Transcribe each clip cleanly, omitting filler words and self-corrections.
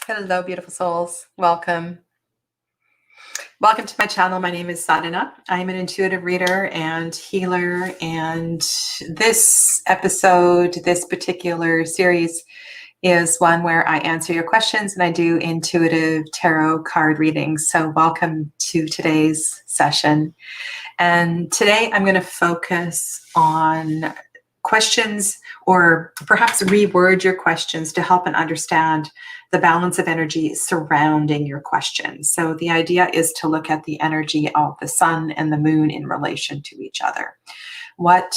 Hello, beautiful souls. Welcome. Welcome to my channel. My name is Sadhana. I'm an intuitive reader and healer. And this episode, this particular series, is one where I answer your questions and I do intuitive tarot card readings. So, welcome to today's session. And today I'm going to focus on questions, or perhaps reword your questions to help and understand the balance of energy surrounding your questions. So the idea is to look at the energy of the sun and the moon in relation to each other. What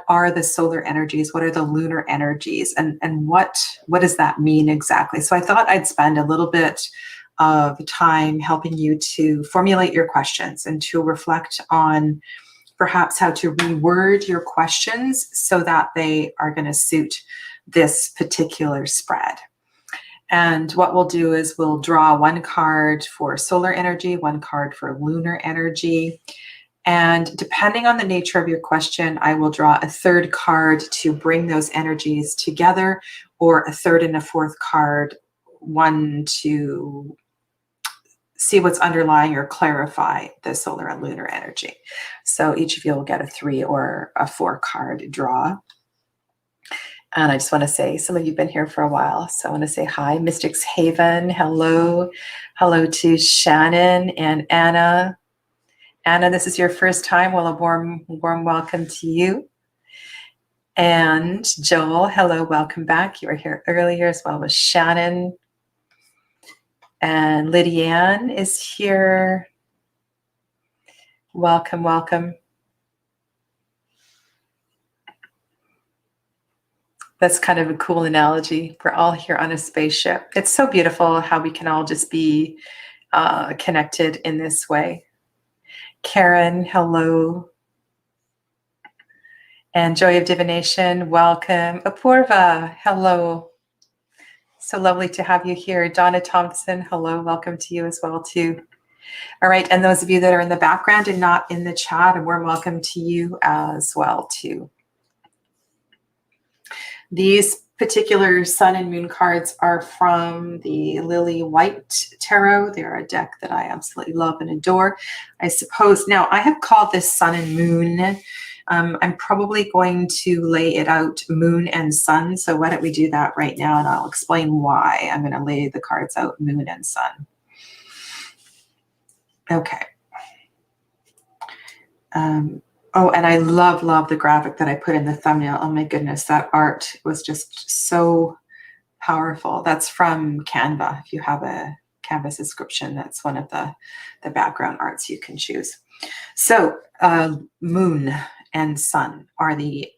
are the solar energies? What are the lunar energies? And what does that mean exactly? So I thought I'd spend a little bit of time helping you to formulate your questions and to reflect on perhaps how to reword your questions so that they are going to suit this particular spread. And what we'll do is we'll draw one card for solar energy, one card for lunar energy. And depending on the nature of your question, I will draw a third card to bring those energies together, or a third and a fourth card, one to see what's underlying or clarify the solar and lunar energy. So each of you will get a 3 or a 4 card draw. And I just want to say, some of you have been here for a while, so I want to say hi. Mystics Haven, hello. Hello to Shannon and Anna. Anna, this is your first time. Well, a warm welcome to you. And Joel, hello, welcome back. You were here earlier as well with Shannon. And Lydianne is here. Welcome, welcome. That's kind of a cool analogy. We're all here on a spaceship. It's so beautiful how we can all just be connected in this way. Karen, hello. And Joy of Divination, welcome. Apurva, hello. So lovely to have you here. Donna Thompson, hello. Welcome to you as well, too. All right. And those of you that are in the background and not in the chat, a warm welcome to you as well, too. These particular sun and moon cards are from the Lily White Tarot. They're a deck that I absolutely love and adore. I suppose now I have called this sun and moon. I'm probably going to lay it out moon and sun. So why don't we do that right now, and I'll explain why I'm going to lay the cards out moon and sun. Okay. Oh, and I love the graphic that I put in the thumbnail. Oh my goodness, that art was just so powerful. That's from Canva. If you have a Canva subscription, that's one of the background arts you can choose. So moon and sun are the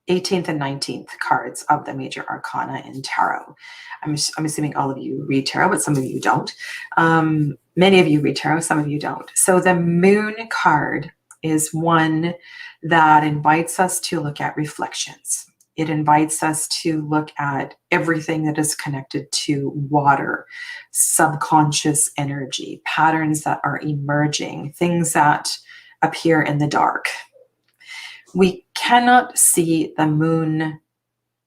18th and 19th cards of the major arcana in tarot. I'm assuming all of you read tarot, but some of you don't. Many of you read tarot, some of you don't. So the moon card is one that invites us to look at reflections. It invites us to look at everything that is connected to water, subconscious energy, patterns that are emerging, things that appear in the dark. We cannot see the moon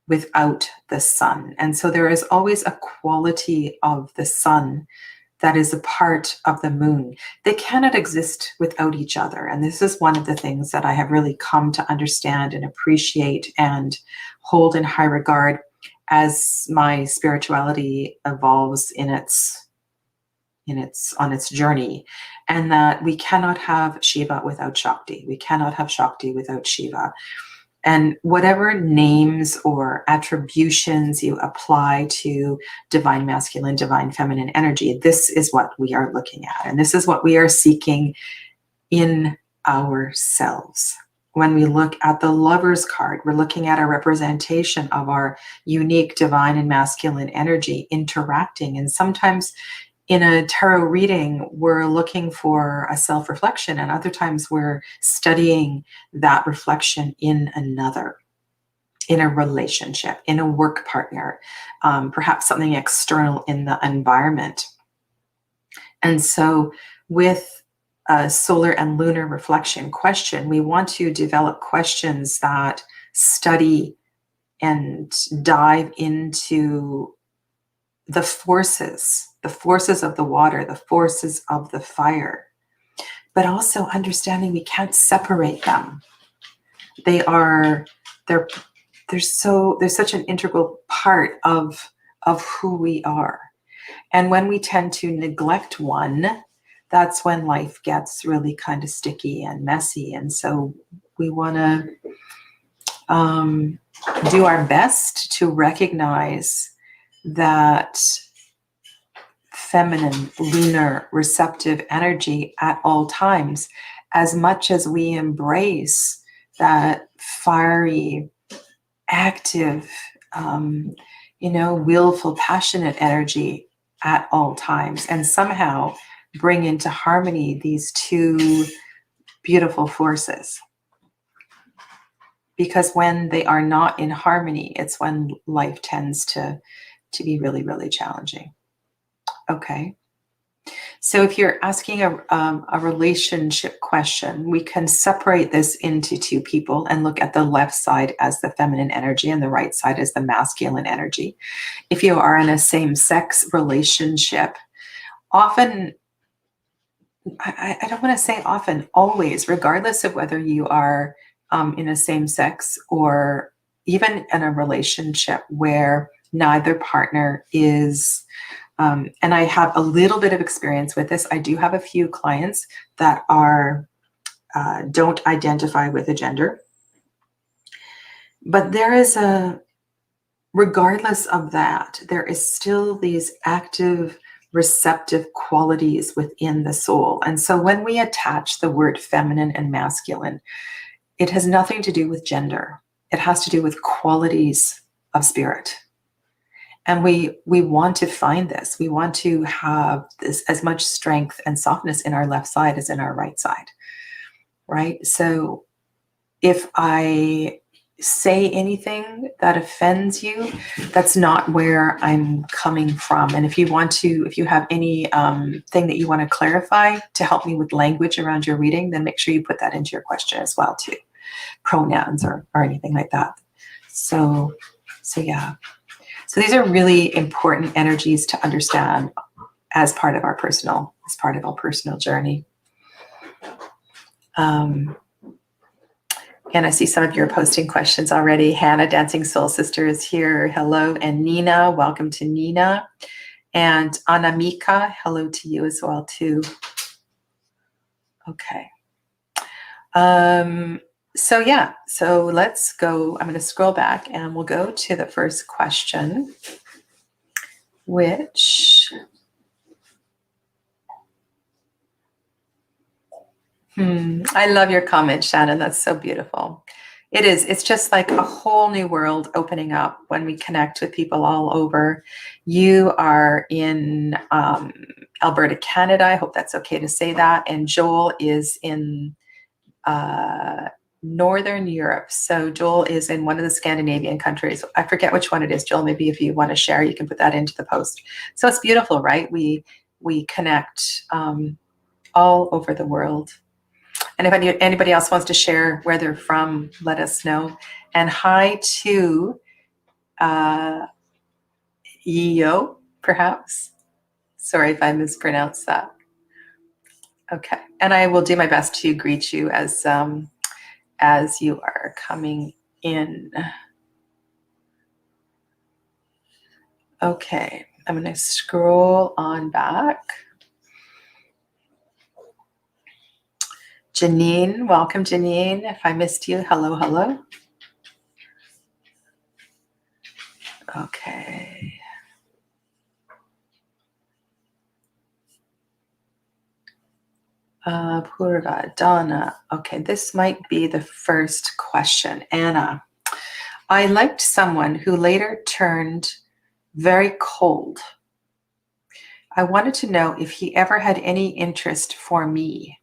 without the sun. And so there is always a quality of the sun that is a part of the moon. They cannot exist without each other. And this is one of the things that I have really come to understand and appreciate and hold in high regard as my spirituality evolves on its journey. And that we cannot have Shiva without Shakti. We cannot have Shakti without Shiva. And whatever names or attributions you apply to divine masculine, divine feminine energy, this is what we are looking at. And this is what we are seeking in ourselves. When we look at the Lover's card, we're looking at a representation of our unique divine and masculine energy interacting. And sometimes in a tarot reading, we're looking for a self-reflection, and other times we're studying that reflection in another, in a relationship, in a work partner, perhaps something external in the environment. And so with a solar and lunar reflection question, we want to develop questions that study and dive into the forces of the water, the forces of the fire, but also understanding we can't separate them. They're such an integral part of who we are. And when we tend to neglect one, that's when life gets really kind of sticky and messy. And so we want to do our best to recognize that feminine, lunar, receptive energy at all times, as much as we embrace that fiery, active, willful, passionate energy at all times, and somehow bring into harmony these two beautiful forces. Because when they are not in harmony, it's when life tends to be really, really challenging. Okay. So if you're asking a relationship question, we can separate this into two people and look at the left side as the feminine energy and the right side as the masculine energy. If you are in a same-sex relationship, often, I don't want to say often, always, regardless of whether you are in a same-sex or even in a relationship where neither partner is, and I have a little bit of experience with this. I do have a few clients that don't identify with a gender, but regardless of that, there is still these active, receptive qualities within the soul. And so when we attach the word feminine and masculine, it has nothing to do with gender. It has to do with qualities of spirit. And we want to find this. We want to have this as much strength and softness in our left side as in our right side, right? So if I say anything that offends you, that's not where I'm coming from. And if you have any thing that you want to clarify to help me with language around your reading, then make sure you put that into your question as well too. Pronouns or anything like that. So yeah. So these are really important energies to understand as part of our personal journey. And I see some of you are posting questions already. Hannah, Dancing Soul Sister, is here. Hello. And Nina, welcome to Nina. And Anamika, hello to you as well too. Okay. So let's go. I'm going to scroll back and we'll go to the first question, which, I love your comment, Shannon. That's so beautiful. It is. It's just like a whole new world opening up when we connect with people all over. You are in Alberta, Canada. I hope that's okay to say that. And Joel is in Northern Europe. So Joel is in one of the Scandinavian countries. I forget which one it is, Joel. Maybe if you want to share, you can put that into the post. So it's beautiful, right? We connect all over the world. And if anybody else wants to share where they're from, let us know. And hi to Yeo, perhaps. Sorry if I mispronounced that. Okay. And I will do my best to greet you as you are coming in. Okay. I'm going to scroll on back. Janine, welcome, Janine. If I missed you, hello, hello. Okay. Purva, Donna. Okay, this might be the first question. Anna, I liked someone who later turned very cold. I wanted to know if he ever had any interest for me.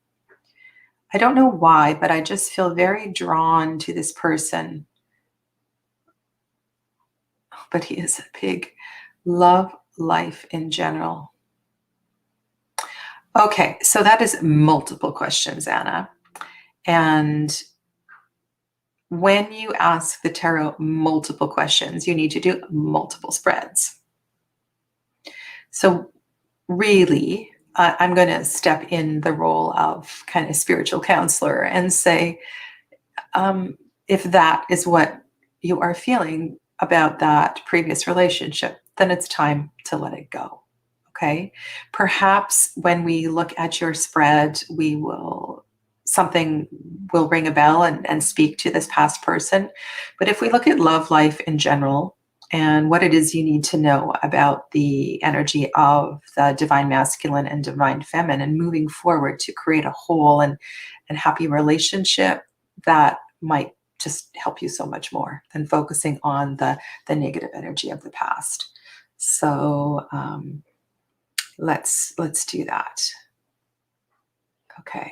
I don't know why, but I just feel very drawn to this person. But he is a pig. Love life in general. Okay, so that is multiple questions, Anna. And when you ask the tarot multiple questions, you need to do multiple spreads. So really, I'm going to step in the role of kind of spiritual counselor and say, if that is what you are feeling about that previous relationship, then it's time to let it go. Okay. Perhaps when we look at your spread, something will ring a bell and speak to this past person. But if we look at love life in general and what it is you need to know about the energy of the divine masculine and divine feminine moving forward to create a whole and happy relationship, that might just help you so much more than focusing on the negative energy of the past. So let's do that. Okay.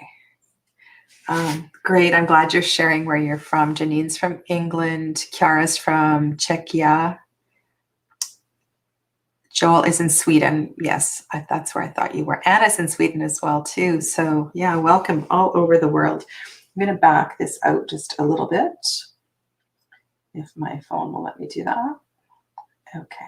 Great. I'm glad you're sharing where you're from. Janine's from England. Kiara's from Czechia. Joel is in Sweden. Yes, that's where I thought you were. Anna's in Sweden as well, too. So yeah, welcome all over the world. I'm going to back this out just a little bit, if my phone will let me do that. Okay.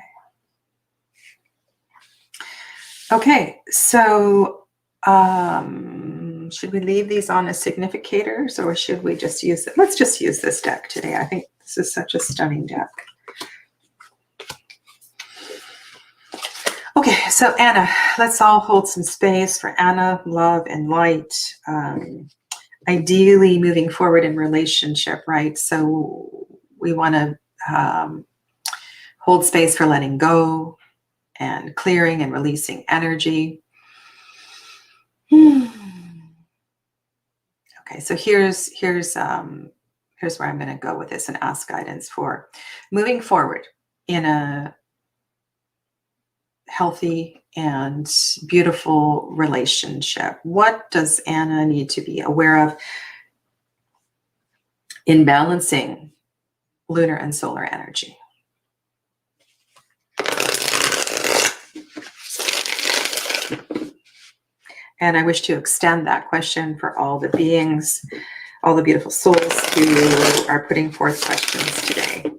Okay, so should we leave these on as significators, or should we just use it? Let's just use this deck today. I think this is such a stunning deck. Okay, so Anna, let's all hold some space for Anna, love and light. Ideally moving forward in relationship, right? So we want to hold space for letting go and clearing and releasing energy. Okay, so here's where I'm going to go with this and ask guidance for moving forward in a healthy and beautiful relationship. What does Anna need to be aware of in balancing lunar and solar energy? And I wish to extend that question for all the beings, all the beautiful souls who are putting forth questions today.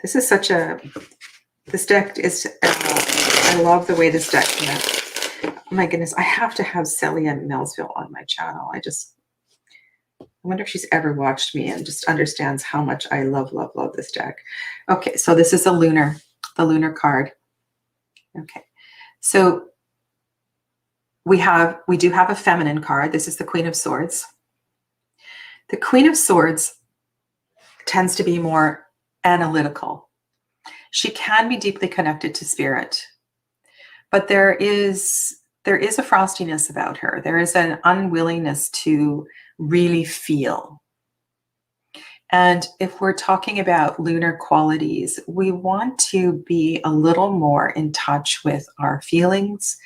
This deck is, I love the way this deck came out. Oh my goodness, I have to have Celia Millsville on my channel. I wonder if she's ever watched me and just understands how much I love this deck. Okay, so this is the lunar card. Okay, so we do have a feminine card. This is the Queen of Swords. The Queen of Swords tends to be more analytical. She can be deeply connected to spirit, but there is a frostiness about her. There is an unwillingness to really feel. And if we're talking about lunar qualities, we want to be a little more in touch with our feelings.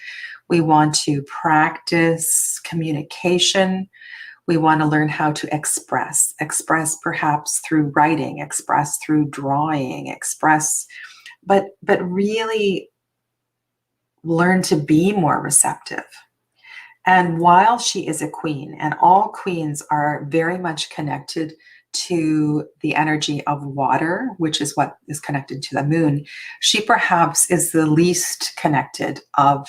We want to practice communication. We want to learn how to express perhaps through writing, express through drawing, but really learn to be more receptive. And while she is a queen, and all queens are very much connected to the energy of water, which is what is connected to the moon, she perhaps is the least connected of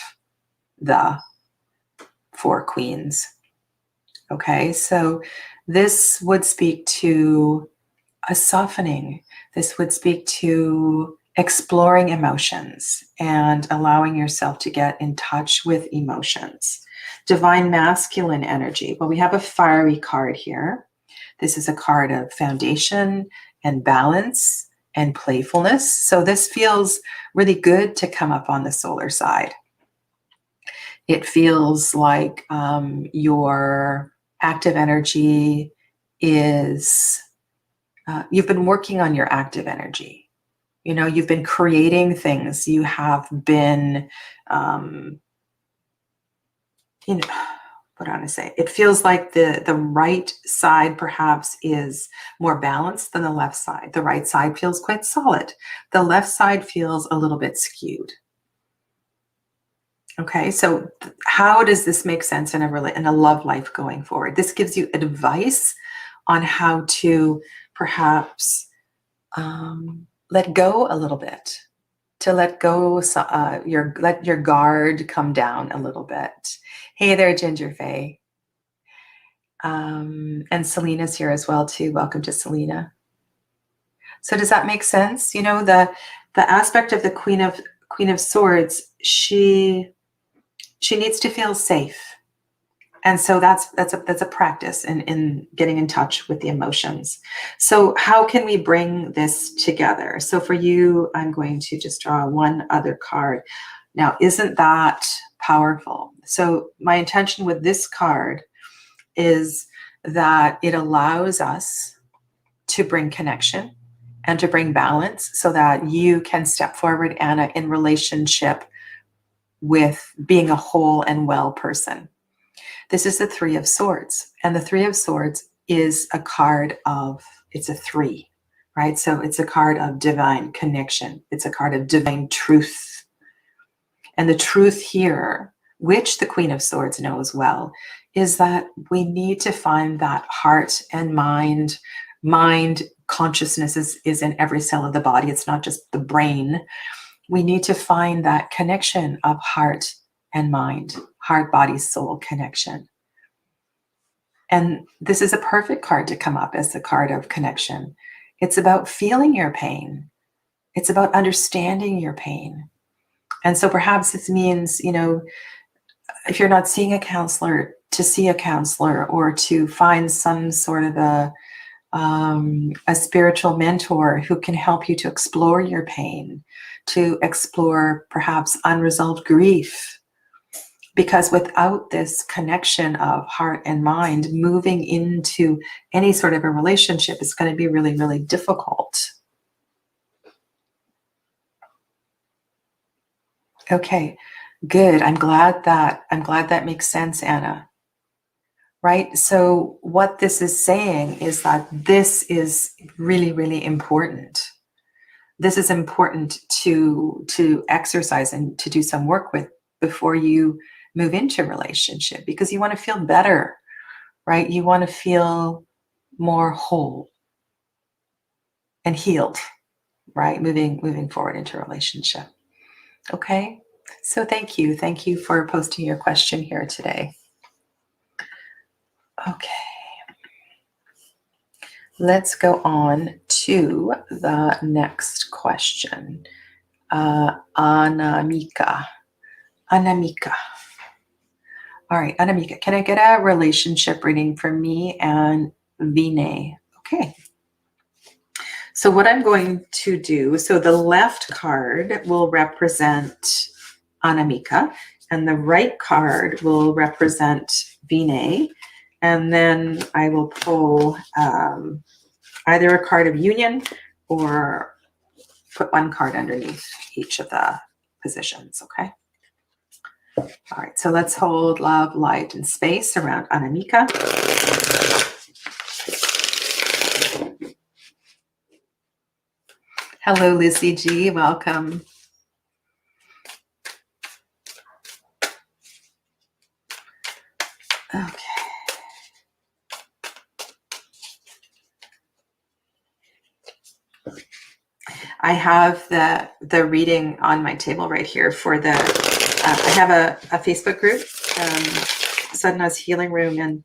the four queens. Okay, so this would speak to a softening. This would speak to exploring emotions and allowing yourself to get in touch with emotions. Divine masculine energy. Well, we have a fiery card here. This is a card of foundation and balance and playfulness. So this feels really good to come up on the solar side. It feels like your active energy is, you've been working on your active energy. You know, you've been creating things. You have been, what do I want to say? It feels like the right side perhaps is more balanced than the left side. The right side feels quite solid. The left side feels a little bit skewed. Okay, so how does this make sense in a love life going forward? This gives you advice on how to perhaps let go a little bit, to let go, let your guard come down a little bit. Hey there, Ginger Faye. And Selena's here as well too. Welcome to Selena. So does that make sense? You know, the aspect of the Queen of Swords, she needs to feel safe. And so that's a practice in getting in touch with the emotions. So how can we bring this together? So for you, I'm going to just draw one other card. Now, isn't that powerful? So my intention with this card is that it allows us to bring connection and to bring balance so that you can step forward, Anna, in relationship with being a whole and well person. This is the Three of Swords, and the Three of Swords is a card of, it's a three, right? So it's a card of divine connection. It's a card of divine truth. And the truth here, which the Queen of Swords knows well, is that we need to find that heart and mind. Mind consciousness is in every cell of the body. It's not just the brain. We need to find that connection of heart and mind, heart, body, soul connection. And this is a perfect card to come up as the card of connection. It's about feeling your pain. It's about understanding your pain. And so perhaps this means, you know, if you're not seeing a counselor, to see a counselor, or to find some sort of a spiritual mentor who can help you to explore your pain, to explore perhaps unresolved grief. Because without this connection of heart and mind, moving into any sort of a relationship is going to be really, really difficult. Okay, good. I'm glad that makes sense, Anna. Right? So what this is saying is that this is really, really important. This is important to exercise and to do some work with before you move into a relationship, because you want to feel better, right? You want to feel more whole and healed, right? Moving forward into a relationship. Okay. So thank you for posting your question here today. Okay. Let's go on to the next question. Anamika. All right, Anamika, can I get a relationship reading for me and Vinay? Okay. So what I'm going to do, so the left card will represent Anamika, and the right card will represent Vinay. And then I will pull either a card of union or put one card underneath each of the positions, okay? All right, so let's hold love, light, and space around Anamika. Hello, Lizzie G, welcome. Okay. I have the reading on my table right here for the, I have a Facebook group, Sadhana's Healing Room, and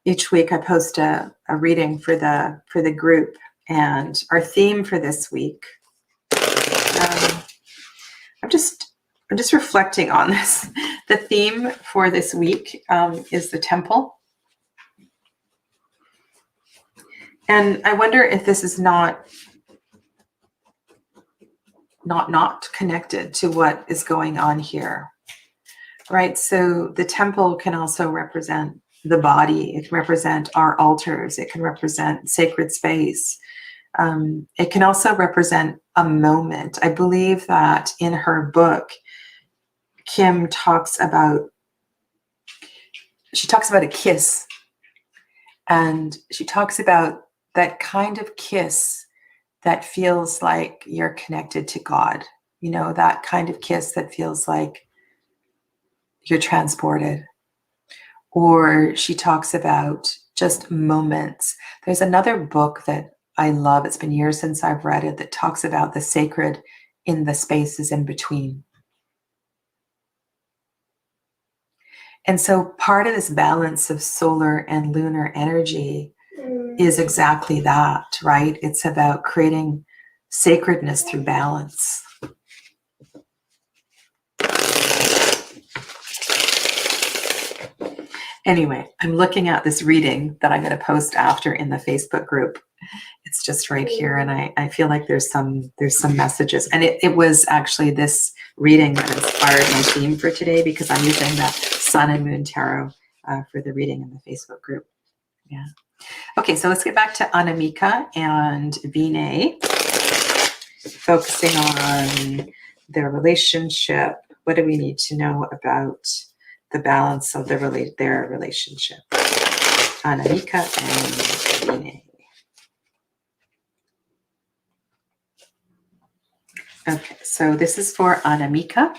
each week I post a reading for the group. And our theme for this week, I'm just reflecting on this. The theme for this week is the temple. And I wonder if this is not connected to what is going on here, right? So the temple can also represent the body. It can represent our altars. It can represent sacred space. It can also represent a moment. I believe that in her book, Kim talks about a kiss, and she talks about that kind of kiss that feels like you're connected to God, you know, that kind of kiss that feels like you're transported. Or she talks about just moments. There's another book that I love. It's been years since I've read it, that talks about the sacred in the spaces in between. And so part of this balance of solar and lunar energy is exactly that, right? It's about creating sacredness through balance. Anyway, I'm looking at this reading that I'm going to post after in the Facebook group. It's just right here, and I feel like there's some messages. And it was actually this reading that inspired my theme for today, because I'm using that Sun and Moon Tarot for the reading in the Facebook group. Yeah. Okay, so let's get back to Anamika and Vinay, focusing on their relationship. What do we need to know about the balance of their relationship? Anamika and Vinay. Okay, so this is for Anamika.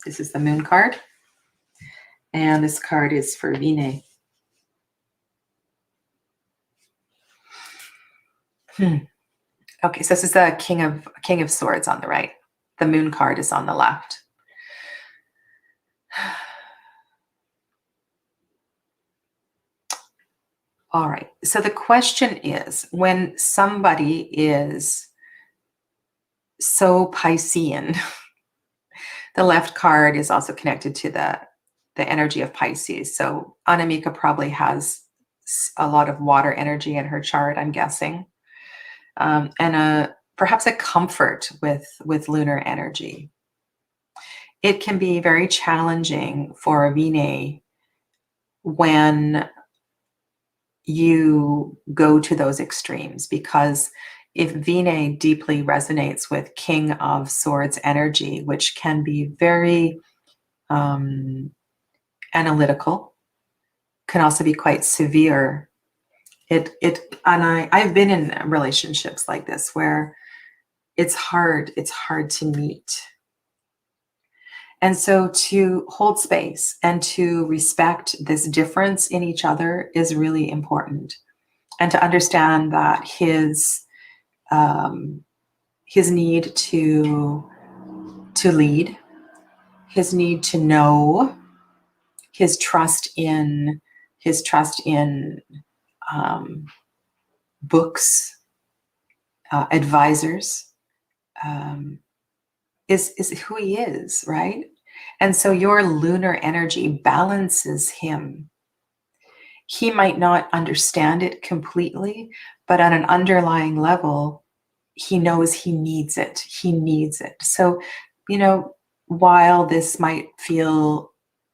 This is the moon card. And this card is for Vinay. Okay, so this is the King of Swords on the right. The moon card is on the left. All right, so the question is, when somebody is so Piscean, the left card is also connected to the energy of Pisces. So Anamika probably has a lot of water energy in her chart, I'm guessing, and perhaps a comfort with lunar energy. It can be very challenging for Vinay when you go to those extremes, because if Vinay deeply resonates with King of Swords energy, which can be very analytical, can also be quite severe. And I've been in relationships like this where it's hard to meet. And so to hold space and to respect this difference in each other is really important. And to understand that his need to lead, his need to know, his trust in books, advisors, is who he is, right? And so your lunar energy balances him. He might not understand it completely, but on an underlying level, he knows he needs it. He needs it. So, while this might feel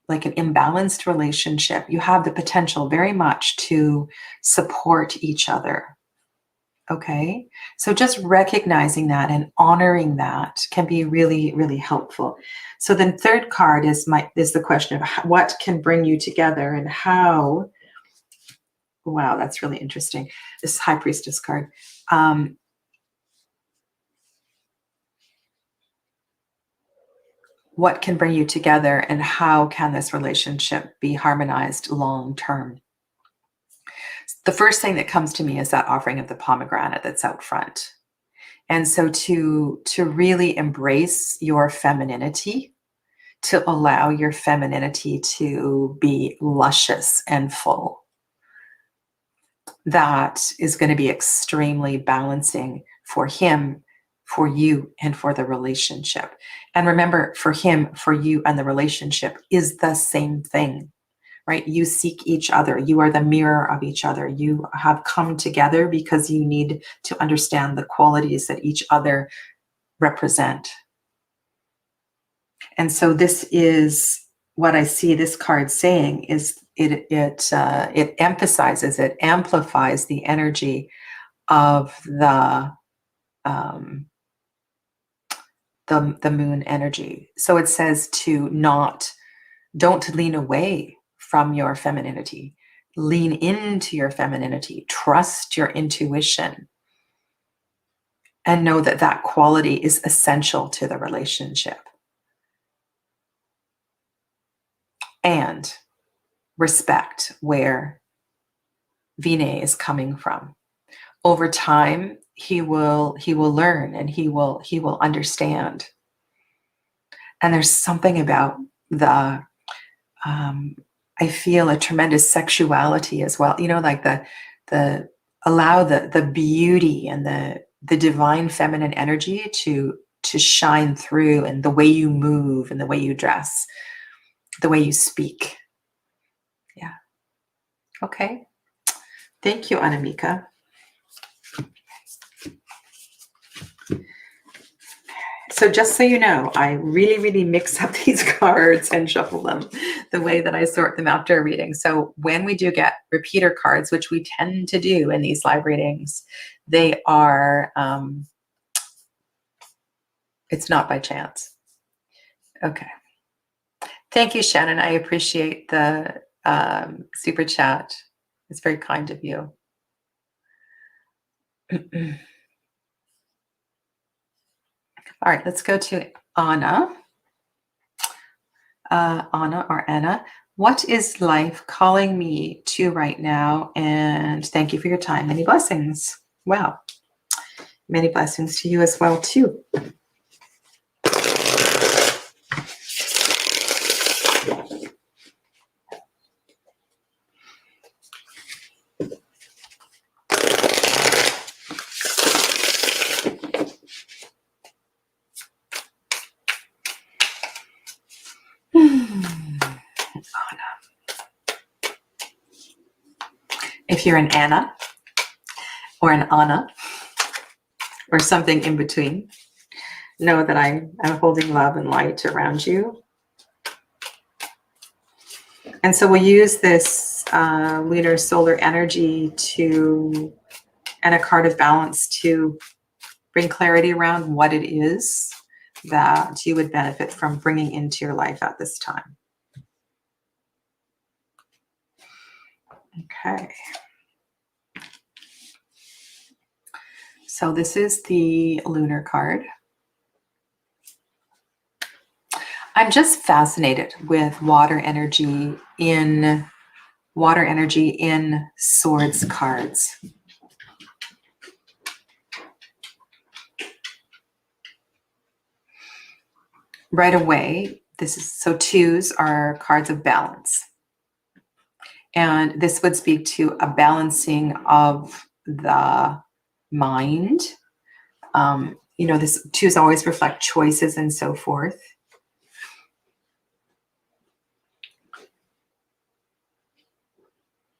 like an imbalanced relationship, you have the potential very much to support each other. Okay, so just recognizing that and honoring that can be really, really helpful. So then third card is the question of what can bring you together and how. Wow, that's really interesting. This High Priestess card. What can bring you together and how can this relationship be harmonized long term? The first thing that comes to me is that offering of the pomegranate that's out front. And so to really embrace your femininity, to allow your femininity to be luscious and full, that is going to be extremely balancing for him, for you, and for the relationship. And remember, for him, for you, and the relationship is the same thing, right? You seek each other. You are the mirror of each other. You have come together because you need to understand the qualities that each other represent. And so this is what I see this card saying is it emphasizes, it amplifies the energy of the moon energy. So it says don't lean away from your femininity. Lean into your femininity. Trust your intuition. And know that that quality is essential to the relationship. and respect where Vinay is coming from. Over time, he will learn, and he will understand. And there's something about the I feel a tremendous sexuality as well. Like the allow the beauty and the divine feminine energy to shine through, and the way you move, and the way you dress, the way you speak. Yeah. Okay. Thank you, Anamika. So just so you know, I really mix up these cards and shuffle them the way that I sort them after a reading. So when we do get repeater cards, which we tend to do in these live readings, they are, it's not by chance. Okay. Thank you, Shannon. I appreciate the super chat. It's very kind of you. All right, let's go to Anna. Anna or Anna. What is life calling me to right now? And thank you for your time. Many blessings. Wow. Many blessings to you as well, too. If you're an Anna or an Anna or something in between, know that I'm holding love and light around you. And so we'll use this lunar solar energy and a card of balance to bring clarity around what it is that you would benefit from bringing into your life at this time. Okay. So this is the lunar card. I'm just fascinated with water energy in swords cards. Right away, so twos are cards of balance. And this would speak to a balancing of the mind. This twos always reflect choices and so forth.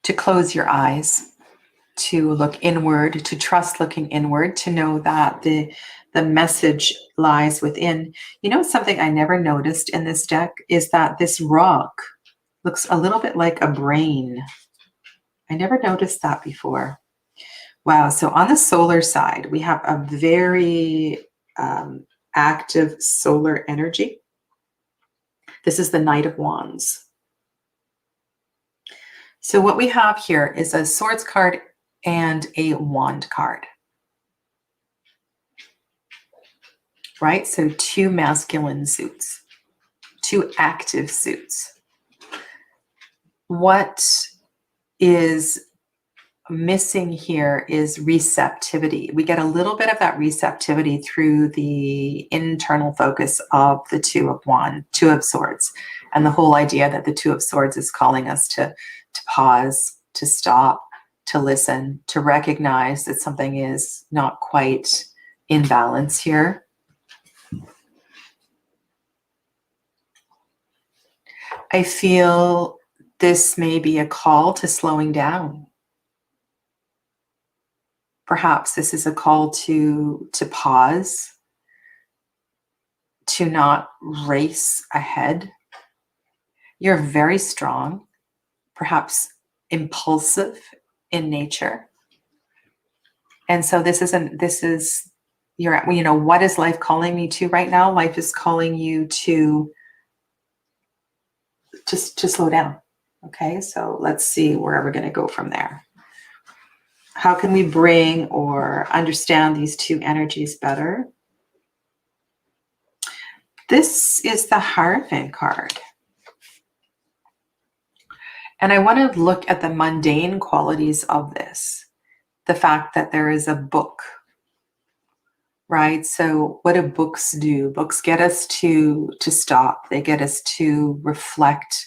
To close your eyes, to look inward, to trust looking inward, to know that the message lies within. Something I never noticed in this deck is that this rock looks a little bit like a brain. I never noticed that before. Wow. So on the solar side, we have a very active solar energy. This is the Knight of Wands. So what we have here is a swords card and a wand card. Right? So two masculine suits, two active suits. What is missing here is receptivity. We get a little bit of that receptivity through the internal focus of the two of swords, and the whole idea that the two of swords is calling us to pause, to stop, to listen, to recognize that something is not quite in balance here. I feel this may be a call to slowing down. Perhaps this is a call to pause, to not race ahead. You're very strong, perhaps impulsive in nature. And so what is life calling me to right now? Life is calling you to slow down. Okay, so let's see where we're going to go from there. How can we bring or understand these two energies better? This is the Hierophant card. And I want to look at the mundane qualities of this. The fact that there is a book, right? So what do books do? Books get us to stop. They get us to reflect.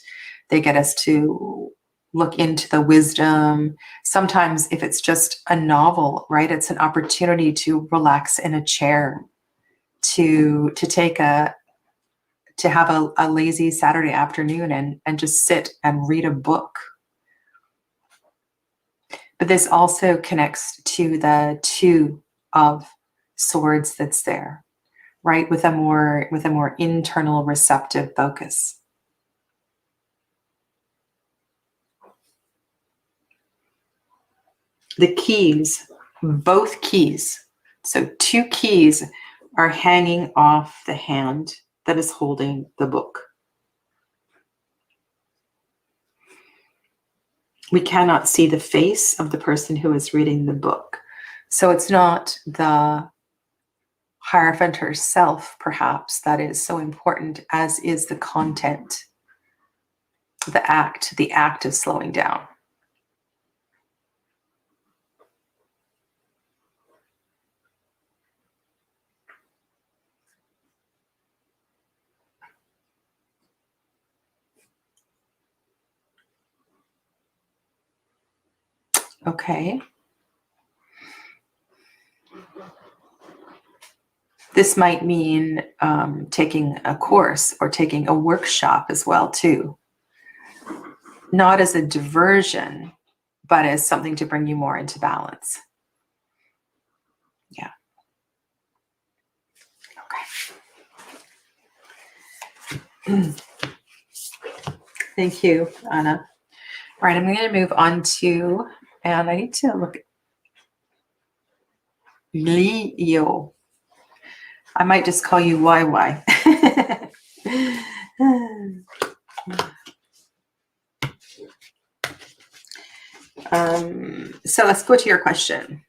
They get us to look into the wisdom. Sometimes if it's just a novel, right, it's an opportunity to relax in a chair, to have a lazy Saturday afternoon and just sit and read a book. But this also connects to the Two of Swords that's there, right? With a more internal receptive focus. The keys, both keys. So two keys are hanging off the hand that is holding the book. We cannot see the face of the person who is reading the book. So it's not the Hierophant herself, perhaps, that is so important, as is the content, the act of slowing down. Okay. This might mean taking a course or taking a workshop as well, too. Not as a diversion, but as something to bring you more into balance. Yeah. Okay. Thank you, Anna. All right, I'm going to move on to, and I need to look at Leo. I might just call you YY. So let's go to your question.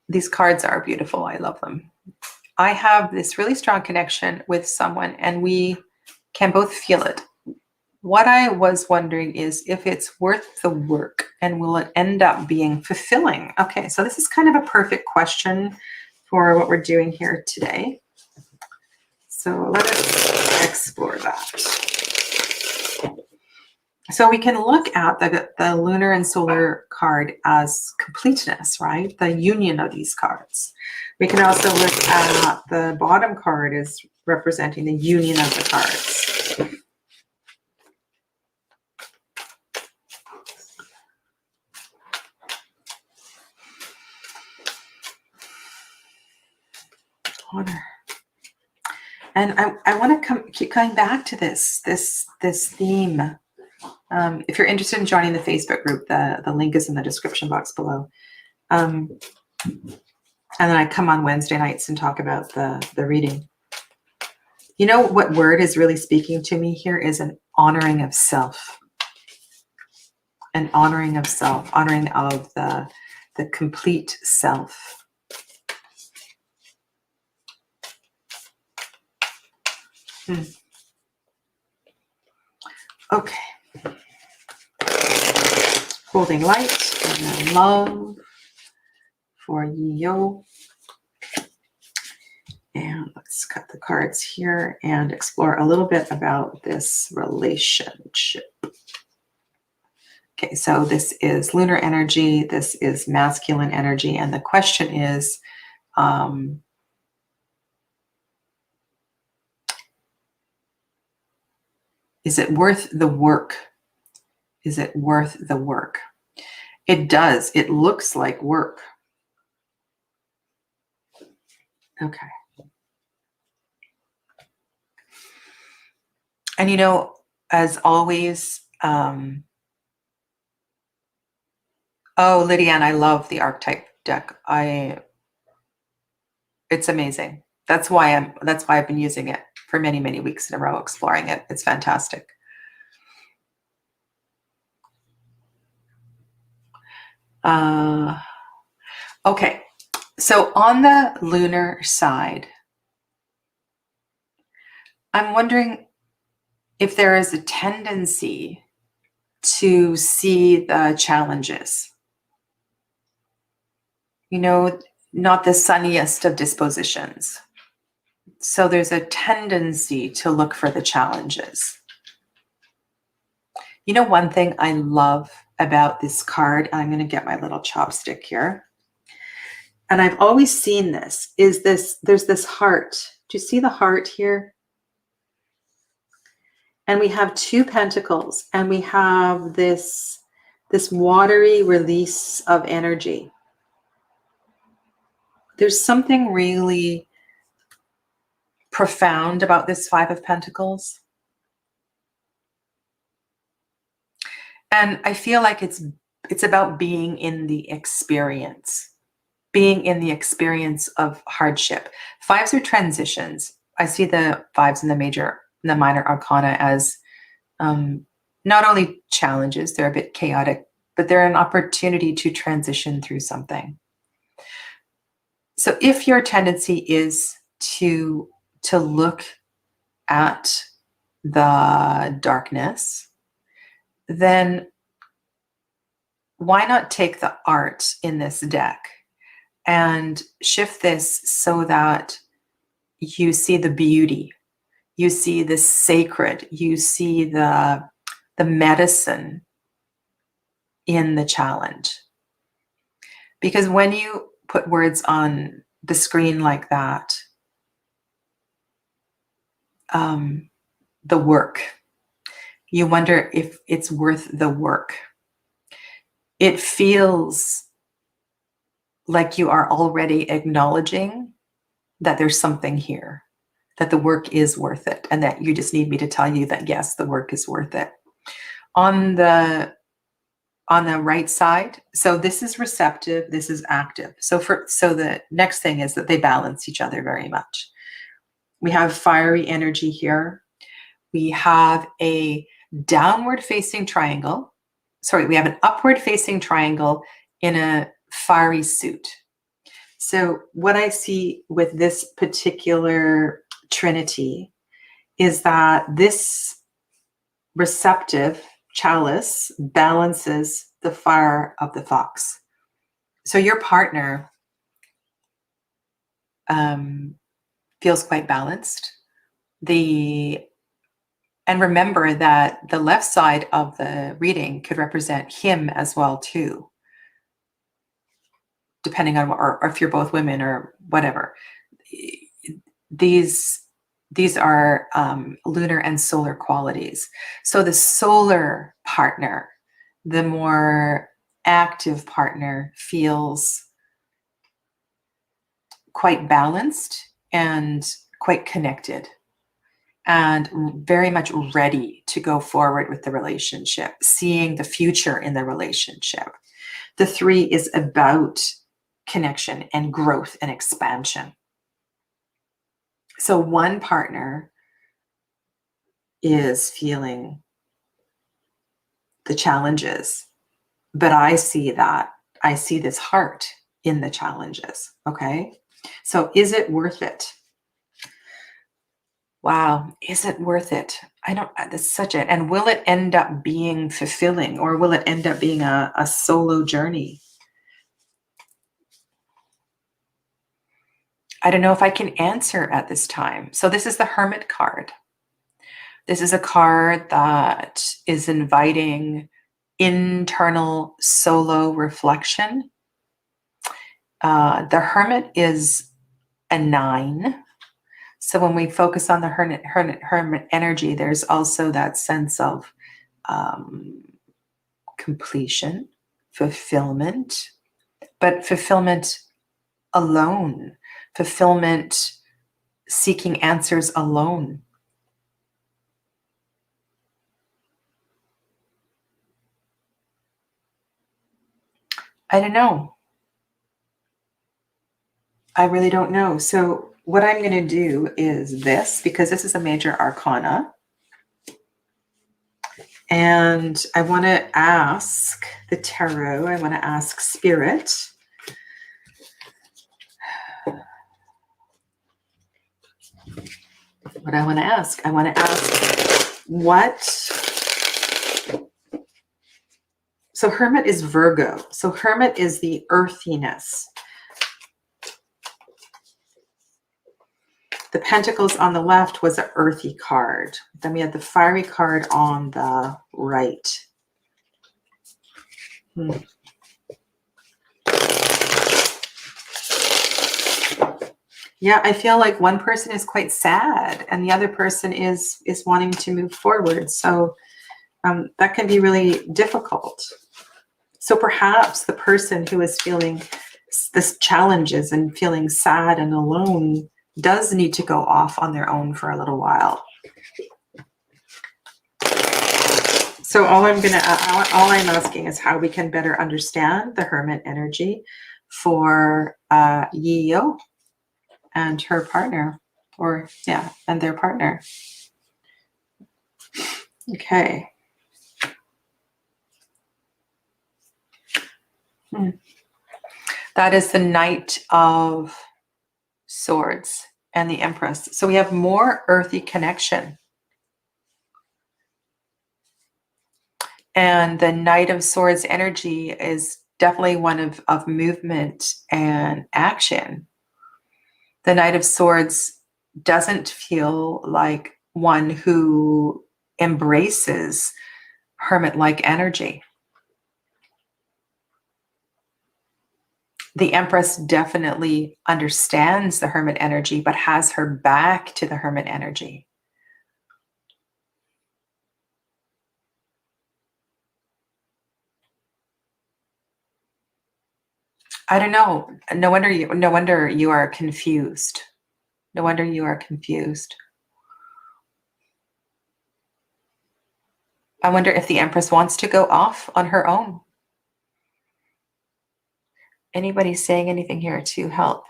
These cards are beautiful. I love them. I have this really strong connection with someone and we can both feel it. What I was wondering is if it's worth the work and will it end up being fulfilling? Okay, so this is kind of a perfect question for what we're doing here today. So let us explore that. So we can look at the lunar and solar card as completeness, right? The union of these cards. We can also look at the bottom card as representing the union of the cards. Honor. And I want to keep coming back to this theme. If you're interested in joining the Facebook group, the link is in the description box below. And then I come on Wednesday nights and talk about the reading. You know what word is really speaking to me here is an honoring of self. An honoring of self, honoring of the complete self. Okay. Holding light and love for Yo. And let's cut the cards here and explore a little bit about this relationship. Okay, so this is lunar energy, this is masculine energy, and the question is, is it worth the work? Is it worth the work? It does. It looks like work. Okay. And you know, as always, oh, Lydianne, I love the archetype deck. It's amazing. That's why I've been using it for many, many weeks in a row, exploring it. It's fantastic. Okay, so on the lunar side, I'm wondering if there is a tendency to see the challenges. You know, not the sunniest of dispositions. So there's a tendency to look for the challenges. You know, one thing I love about this card, I'm going to get my little chopstick here. And I've always seen this, is this, there's this heart. Do you see the heart here? And we have 2 pentacles, and we have this watery release of energy. There's something really profound about this 5 of Pentacles. And I feel like it's about being in the experience. Being in the experience of hardship. 5s are transitions. I see the 5s in the minor arcana as not only challenges, they're a bit chaotic, but they're an opportunity to transition through something. So if your tendency is to look at the darkness, then why not take the art in this deck and shift this so that you see the beauty, you see the sacred, you see the medicine in the challenge. Because when you put words on the screen like that, the work, you wonder if it's worth the work. It feels like you are already acknowledging that there's something here, that the work is worth it, and that you just need me to tell you that, yes, the work is worth it. On the right side, so this is receptive, this is active. So the next thing is that they balance each other very much. We have fiery energy here. We have a downward facing triangle. Sorry, we have an upward facing triangle in a fiery suit. So what I see with this particular trinity is that this receptive chalice balances the fire of the fox. So your partner feels quite balanced. And remember that the left side of the reading could represent him as well too, depending on or if you're both women or whatever. These are lunar and solar qualities. So the solar partner, the more active partner, feels quite balanced and quite connected and very much ready to go forward with the relationship, seeing the future in the relationship. The 3 is about connection and growth and expansion. So one partner is feeling the challenges, but I see this heart in the challenges. Okay. So is it worth it? Wow. Is it worth it? That's such it. And will it end up being fulfilling, or will it end up being a solo journey? I don't know if I can answer at this time. So this is the Hermit card. This is a card that is inviting internal solo reflection. The Hermit is a 9. So when we focus on the hermit energy, there's also that sense of completion, fulfillment, but fulfillment alone, fulfillment seeking answers alone. I don't know. I really don't know. So what I'm going to do is this, because this is a major arcana. And I want to ask the tarot, I want to ask Spirit. what I want to ask. I want to ask what. So Hermit is Virgo. So Hermit is the earthiness. The Pentacles on the left was an earthy card. Then we had the fiery card on the right. Yeah, I feel like one person is quite sad and the other person is wanting to move forward. So that can be really difficult. So perhaps the person who is feeling this challenges and feeling sad and alone does need to go off on their own for a little while. So all I'm asking is how we can better understand the Hermit energy for Yio and her partner, or yeah, and their partner. Okay. That is the Knight of Swords and the Empress. So we have more earthy connection. And the Knight of Swords energy is definitely one of movement and action. The Knight of Swords doesn't feel like one who embraces hermit-like energy. The Empress definitely understands the hermit energy, but has her back to the hermit energy. I don't know. No wonder you are confused. No wonder you are confused. I wonder if the Empress wants to go off on her own. Anybody saying anything here to help?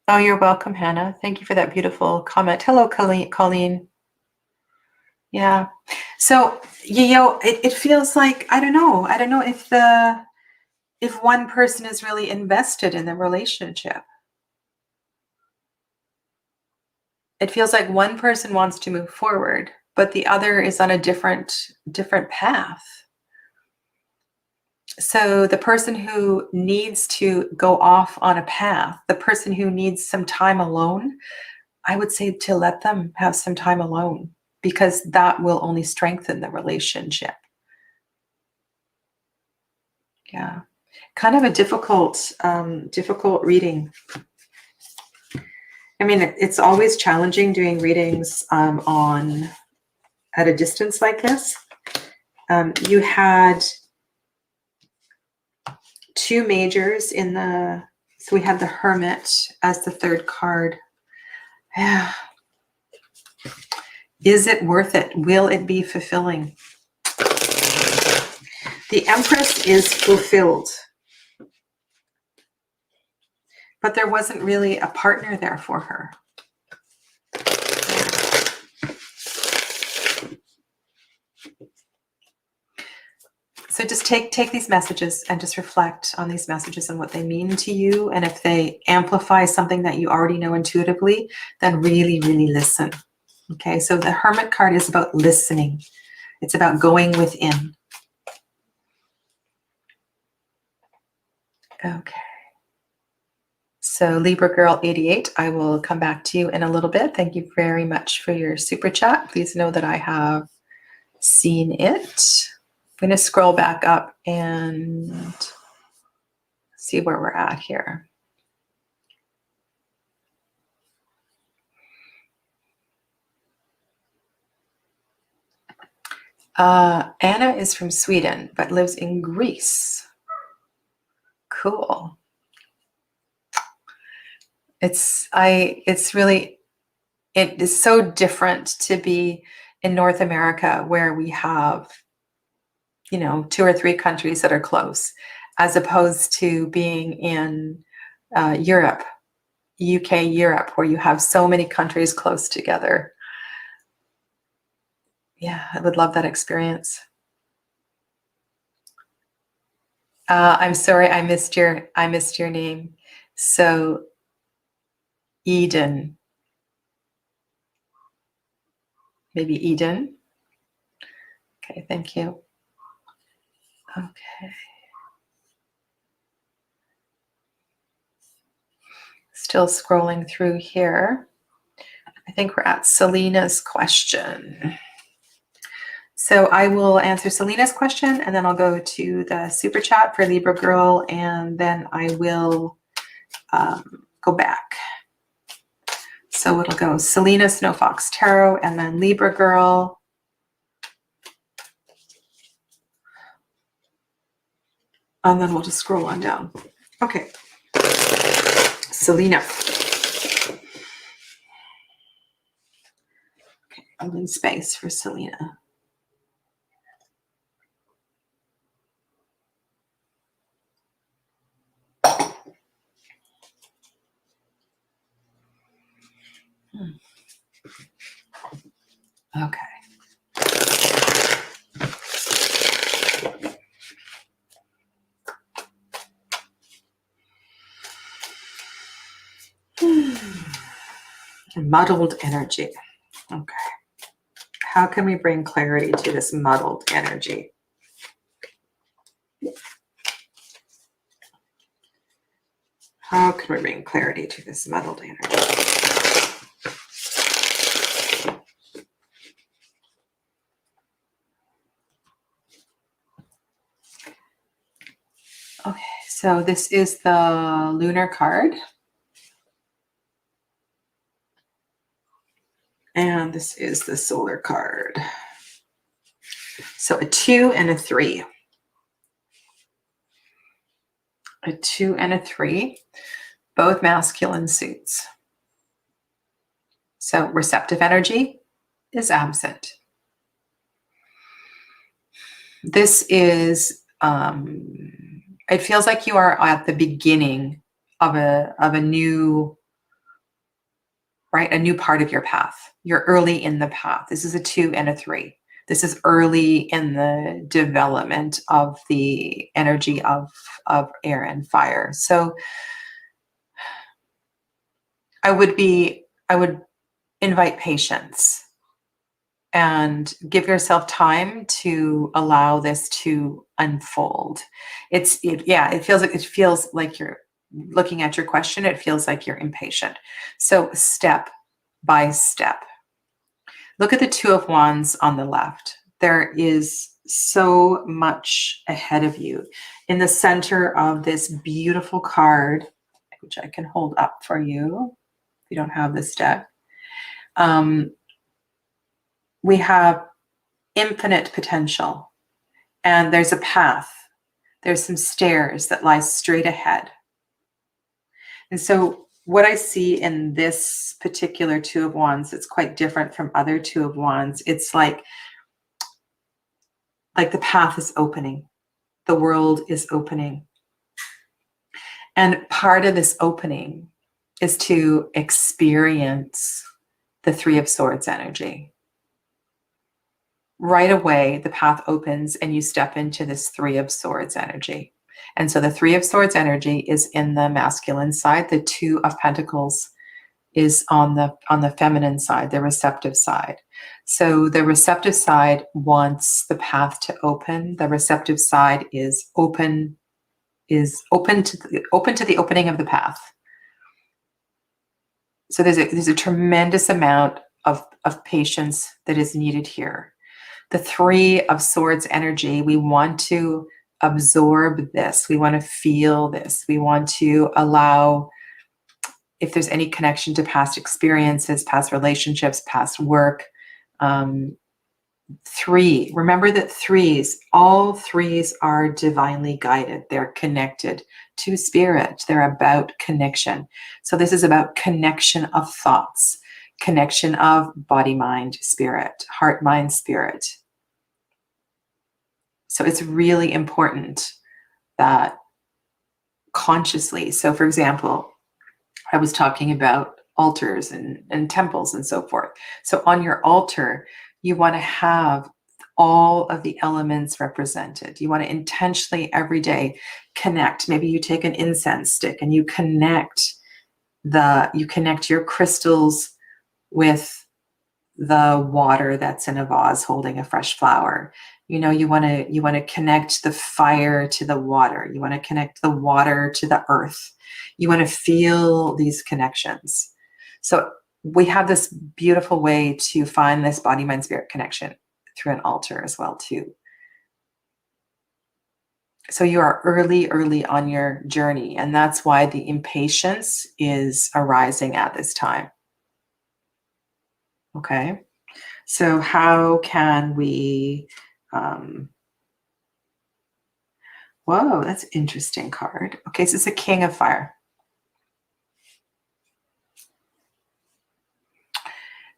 Oh, you're welcome, Hannah. Thank you for that beautiful comment. Hello, Colleen. Yeah. So, it feels like, I don't know if one person is really invested in the relationship. It feels like one person wants to move forward, but the other is on a different path. So the person who needs to go off on a path, the person who needs some time alone, I would say to let them have some time alone, because that will only strengthen the relationship. Yeah. Kind of a difficult reading. I mean, it's always challenging doing readings at a distance like this. You had two majors so we had the Hermit as the third card. Yeah. Is it worth it? Will it be fulfilling? The Empress is fulfilled, but there wasn't really a partner there for her. So just take these messages and just reflect on these messages and what they mean to you. And if they amplify something that you already know intuitively, then really, really listen. Okay, so the Hermit card is about listening. It's about going within. Okay. So Libra Girl 88, I will come back to you in a little bit. Thank you very much for your super chat. Please know that I have seen it. I'm going to scroll back up and see where we're at here. Anna is from Sweden, but lives in Greece. Cool. It is so different to be in North America, where we have, 2 or 3 countries that are close, as opposed to being in Europe, UK, Europe, where you have so many countries close together. Yeah, I would love that experience. I'm sorry, I missed your name. So Eden, maybe Eden. Okay, thank you. Okay. Still scrolling through here. I think we're at Selena's question. So I will answer Selena's question, and then I'll go to the super chat for Libra Girl, and then I will go back. So it'll go Selena Snow Fox Tarot, and then Libra Girl. And then we'll just scroll on down. Okay. Selena. Okay, holding space for Selena. Okay. Muddled energy. Okay. How can we bring clarity to this muddled energy? How can we bring clarity to this muddled energy? Okay, so this is the lunar card. And this is the solar card. So a 2 and a 3. A 2 and a 3, both masculine suits. So receptive energy is absent. This is, it feels like you are at the beginning of a new, right? A new part of your path. You're early in the path. This is a 2 and a 3. This is early in the development of the energy of air and fire. So I would invite patience and give yourself time to allow this to unfold. It feels like you're looking at your question. It feels like you're impatient. So step by step. Look at the 2 of Wands on the left. There is so much ahead of you. In the center of this beautiful card, which I can hold up for you if you don't have this deck, we have infinite potential, and there's a path. There's some stairs that lie straight ahead. And so what I see in this particular 2 of Wands, it's quite different from other 2 of Wands. It's like the path is opening. The world is opening. And part of this opening is to experience the 3 of Swords energy. Right away, the path opens and you step into this 3 of Swords energy. And so the 3 of Swords energy is in the masculine side. The 2 of Pentacles is on the feminine side, the receptive side. So the receptive side wants the path to open. The receptive side is open to the opening of the path. So there's a tremendous amount of patience that is needed here. The 3 of Swords energy, we want to absorb this. We want to feel this. We want to allow, if there's any connection to past experiences, past relationships, past work. 3, remember that all threes are divinely guided. They're connected to spirit. They're about connection. So this is about connection of thoughts, connection of body, mind, spirit, heart, mind, spirit. So it's really important that consciously, so for example, I was talking about altars and temples and so forth. So on your altar, you want to have all of the elements represented. You want to intentionally every day connect. Maybe you take an incense stick and you connect your crystals with the water that's in a vase holding a fresh flower. You want to connect the fire to the water. You want to connect the water to the earth. You want to feel these connections. So we have this beautiful way to find this body, mind, spirit connection through an altar as well too. So you are early on your journey, and that's why the impatience is arising at this time. Okay. So how can we, whoa, that's an interesting card. Okay, so it's a King of Fire.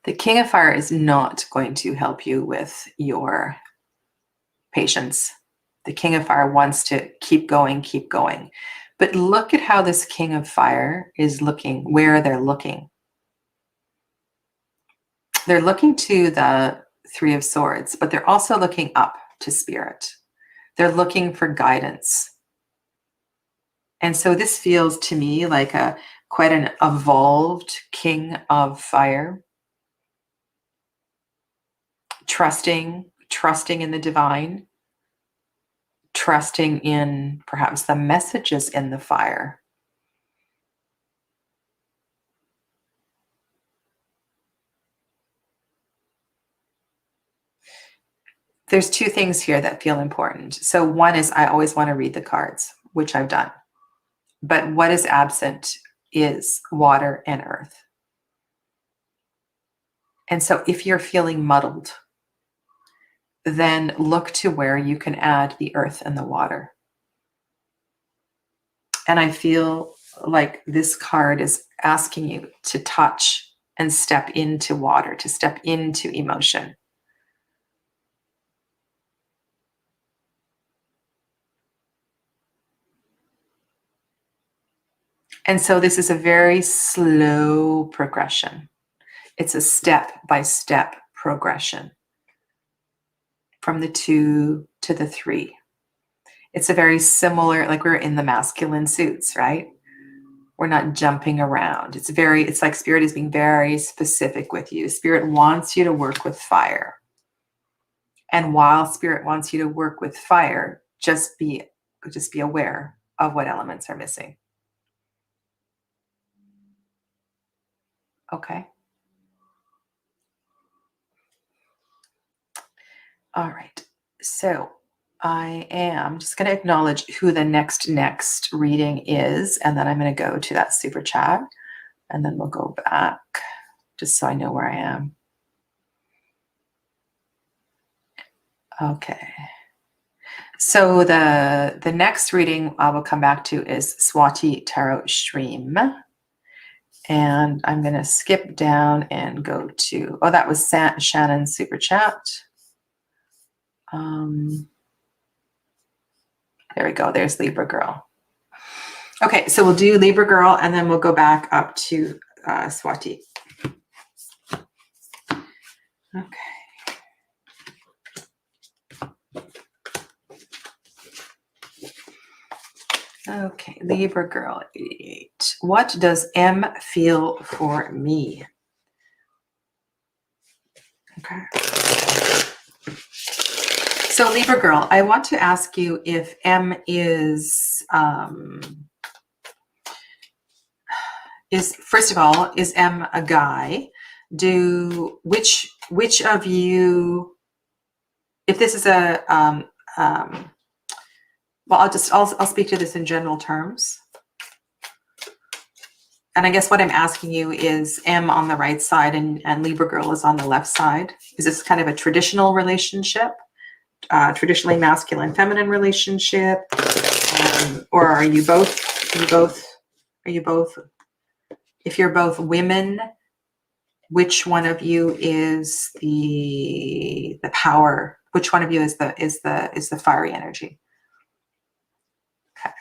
The King of Fire is not going to help you with your patience. The King of Fire wants to keep going. But look at how this King of Fire is looking, where they're looking. They're looking to the Three of Swords, but they're also looking up to Spirit. They're looking for guidance. And so this feels to me like quite an evolved King of Fire. Trusting in the divine, trusting in perhaps the messages in the fire. There's two things here that feel important. So one is I always want to read the cards, which I've done. But what is absent is water and earth. And so if you're feeling muddled, then look to where you can add the earth and the water. And I feel like this card is asking you to touch and step into water, to step into emotion. And so this is a very slow progression. It's a step-by-step progression from the 2 to the 3. It's a very similar, like we're in the masculine suits, right? We're not jumping around. It's like Spirit is being very specific with you. Spirit wants you to work with fire. And while Spirit wants you to work with fire, just be aware of what elements are missing. Okay. All right. So I am just going to acknowledge who the next reading is, and then I'm going to go to that super chat, and then we'll go back just so I know where I am. Okay. So the next reading I will come back to is Swati Tarot Stream. And I'm going to skip down and go to, that was Shannon's super chat. There we go. There's Libra Girl. Okay, so we'll do Libra Girl, and then we'll go back up to Swati. Okay. Okay, Libra Girl 88. What does M feel for me? Okay. So Libra Girl, I want to ask you if M is first of all, is M a guy? Which of you, if this is a well, I'll speak to this in general terms. And I guess what I'm asking you is M on the right side and Libra Girl is on the left side. Is this kind of a traditional relationship? Traditionally masculine, feminine relationship? Or are you both? If you're both women, which one of you is the power? Which one of you is the fiery energy? Okay.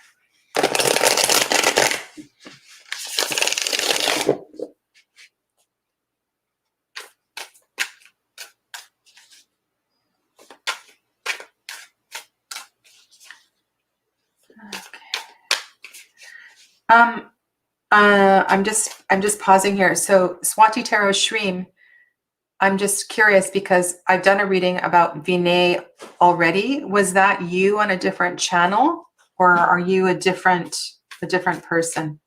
Um, I'm just pausing here. So Swati Tarot Shreem, I'm just curious because I've done a reading about Vinay already. Was that you on a different channel, or are you a different person?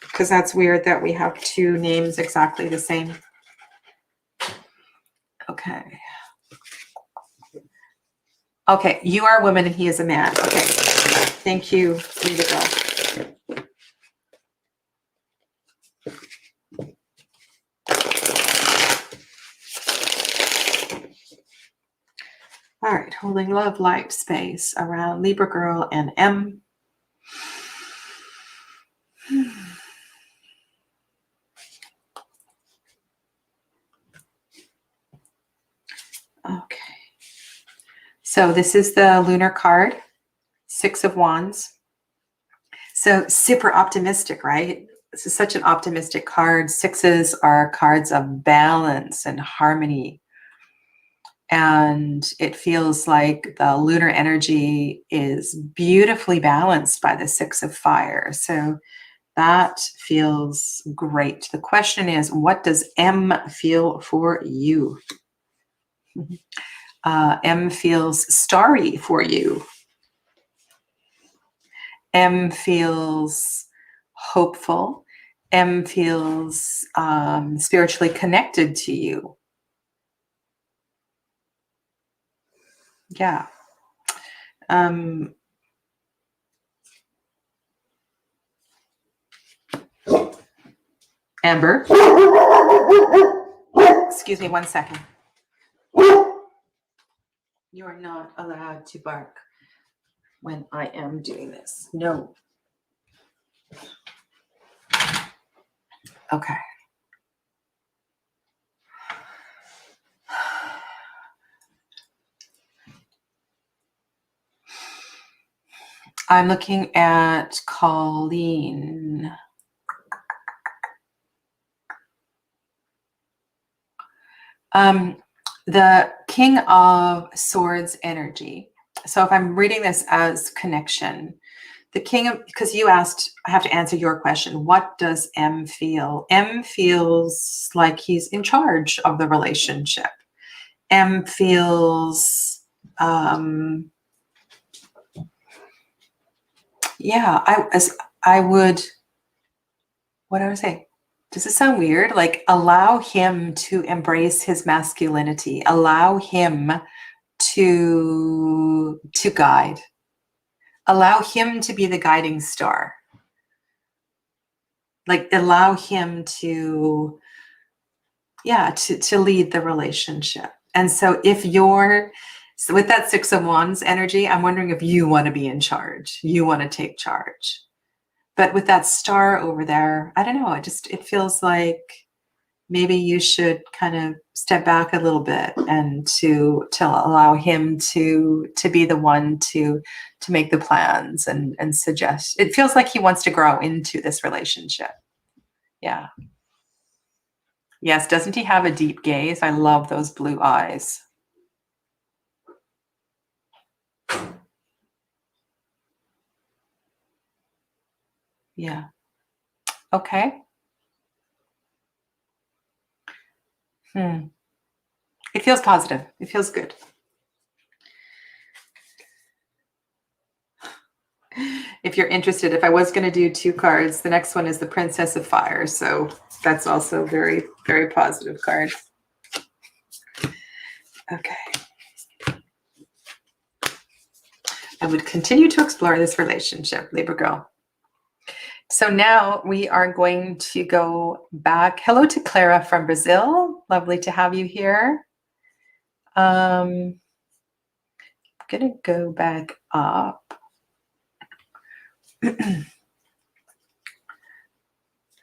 Because that's weird that we have two names exactly the same. Okay. Okay, you are a woman and he is a man. Okay. Thank you, Rita Girl. All right, holding love, light, space around Libra Girl and M. Okay. So this is the lunar card, 6 of Wands. So super optimistic, right? This is such an optimistic card. Sixes are cards of balance and harmony. And it feels like the lunar energy is beautifully balanced by the 6 of fire. So that feels great. The question is, what does M feel for you? M feels starry for you. M feels hopeful. M feels spiritually connected to you. Yeah. Amber. Excuse me 1 second. You are not allowed to bark when I am doing this. No. Okay. I'm looking at Colleen. The King of Swords energy. So if I'm reading this as connection, the King of, because you asked, I have to answer your question. What does M feel? M feels like he's in charge of the relationship. M feels, yeah, I would, what do I say? Does it sound weird? Like allow him to embrace his masculinity, allow him to guide, allow him to be the guiding star, like allow him to, yeah, to lead the relationship. And so if you're, so with that 6 of Wands energy, I'm wondering if you want to be in charge, you want to take charge. But with that star over there, I don't know, it feels like maybe you should kind of step back a little bit and to allow him to be the one to make the plans and suggest. It feels like he wants to grow into this relationship. Yeah. Yes, doesn't he have a deep gaze? I love those blue eyes. Yeah. Okay. It feels positive. It feels good. If you're interested, if I was going to do 2 cards, the next one is the Princess of Fire. So that's also very, very positive card. Okay. I would continue to explore this relationship, Libra girl. So now we are going to go back. Hello to Clara from Brazil. Lovely to have you here. I'm going to go back up.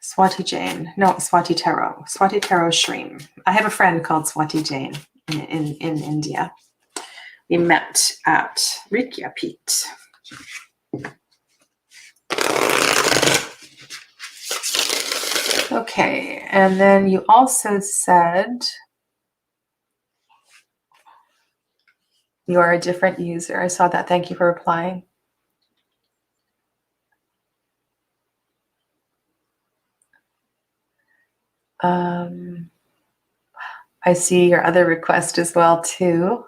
Swati Jane. No, Swati Tarot. Swati Tarot Shreem. I have a friend called Swati Jane in India. We met at Reykjavik. Okay, and then you also said you are a different user. I saw that. Thank you for replying. I see your other request as well, too.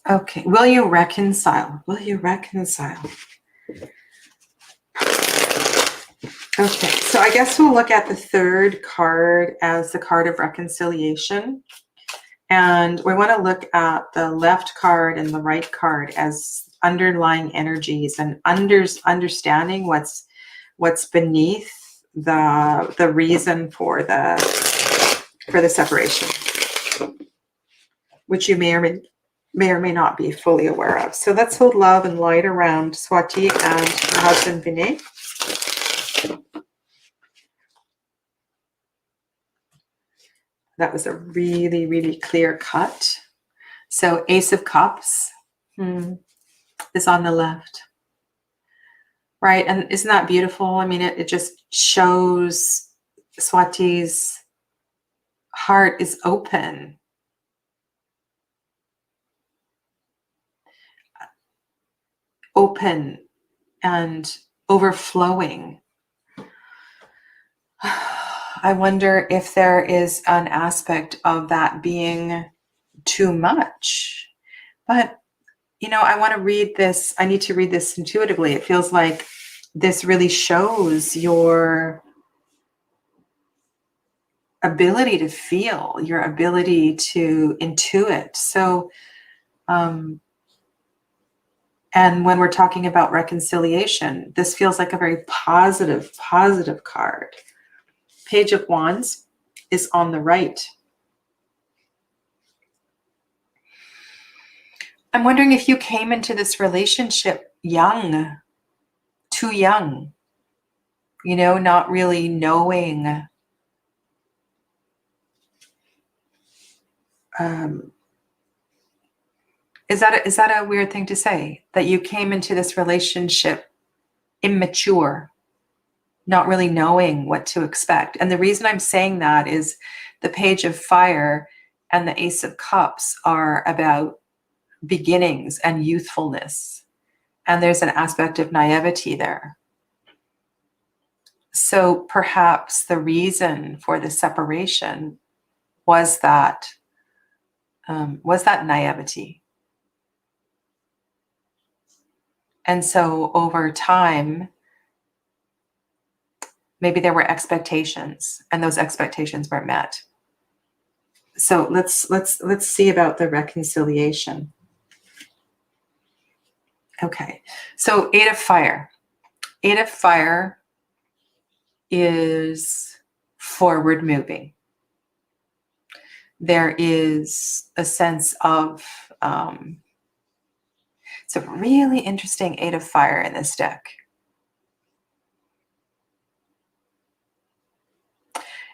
Okay, will you reconcile? Will you reconcile? Okay, so I guess we'll look at the third card as the card of reconciliation. And we want to look at the left card and the right card as underlying energies and understanding what's beneath the reason for the separation, which you may or may not be fully aware of. So let's hold love and light around Swati and her husband Vinay. That was a really, really clear cut. So Ace of Cups is on the left. Right, and isn't that beautiful? I mean, it just shows Swati's heart is open. Open and overflowing. I wonder if there is an aspect of that being too much. But, you know, I want to read this. I need to read this intuitively. It feels like this really shows your ability to feel, your ability to intuit. So, and when we're talking about reconciliation, this feels like a very positive card. Page of Wands is on the right. I'm wondering if you came into this relationship young, too young, you know, not really knowing is that a weird thing to say, that you came into this relationship immature, not really knowing what to expect? And the reason I'm saying that is the Page of Fire and the Ace of Cups are about beginnings and youthfulness. And there's an aspect of naivety there. So perhaps the reason for the separation was that naivety. And so over time, maybe there were expectations and those expectations weren't met. So let's see about the reconciliation. Okay, so Eight of Fire. Eight of Fire is forward moving. There is a sense of, it's a really interesting Eight of Fire in this deck.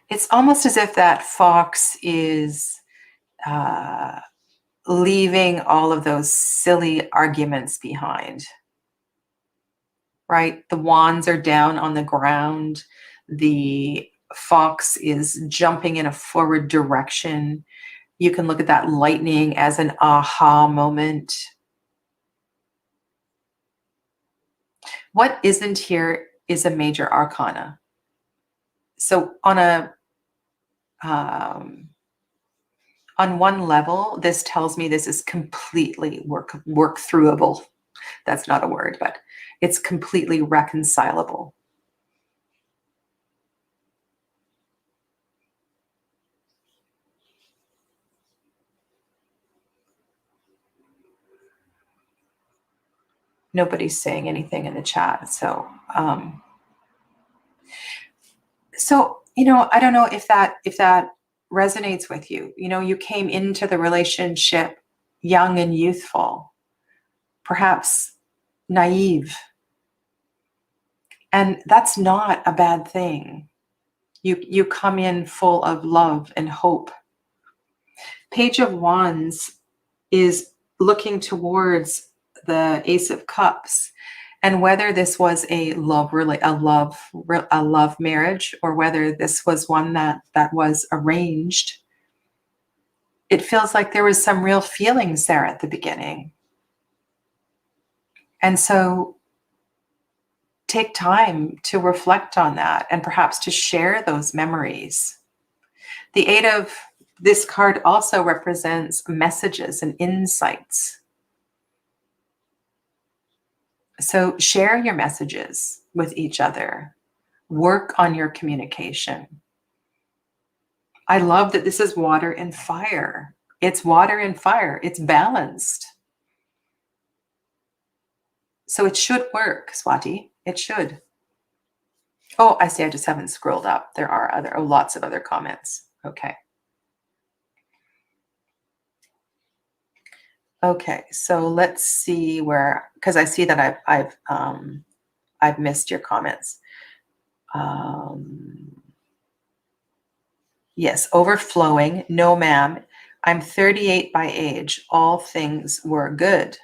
It's almost as if that fox is leaving all of those silly arguments behind, right? The wands are down on the ground. The fox is jumping in a forward direction. You can look at that lightning as an aha moment. What isn't here is a major arcana. So on one level, this tells me this is completely work throughable. That's not a word, but it's completely reconcilable. Nobody's saying anything in the chat. So, you know, I don't know if that resonates with you. You know, you came into the relationship young and youthful, perhaps naive. And that's not a bad thing. You come in full of love and hope. Page of Wands is looking towards the Ace of Cups, and whether this was a love marriage, or whether this was one that was arranged, it feels like there was some real feelings there at the beginning. And so take time to reflect on that and perhaps to share those memories. The Eight of this card also represents messages and insights. So share your messages with each other. Work on your communication. I love that this is water and fire. It's water and fire. It's balanced. So it should work, Swati. It should. Oh, I see. I just haven't scrolled up. There are lots of other comments. Okay. Okay. So let's see where, because I see that I've missed your comments. Yes, overflowing. No, ma'am. I'm 38 by age. All things were good.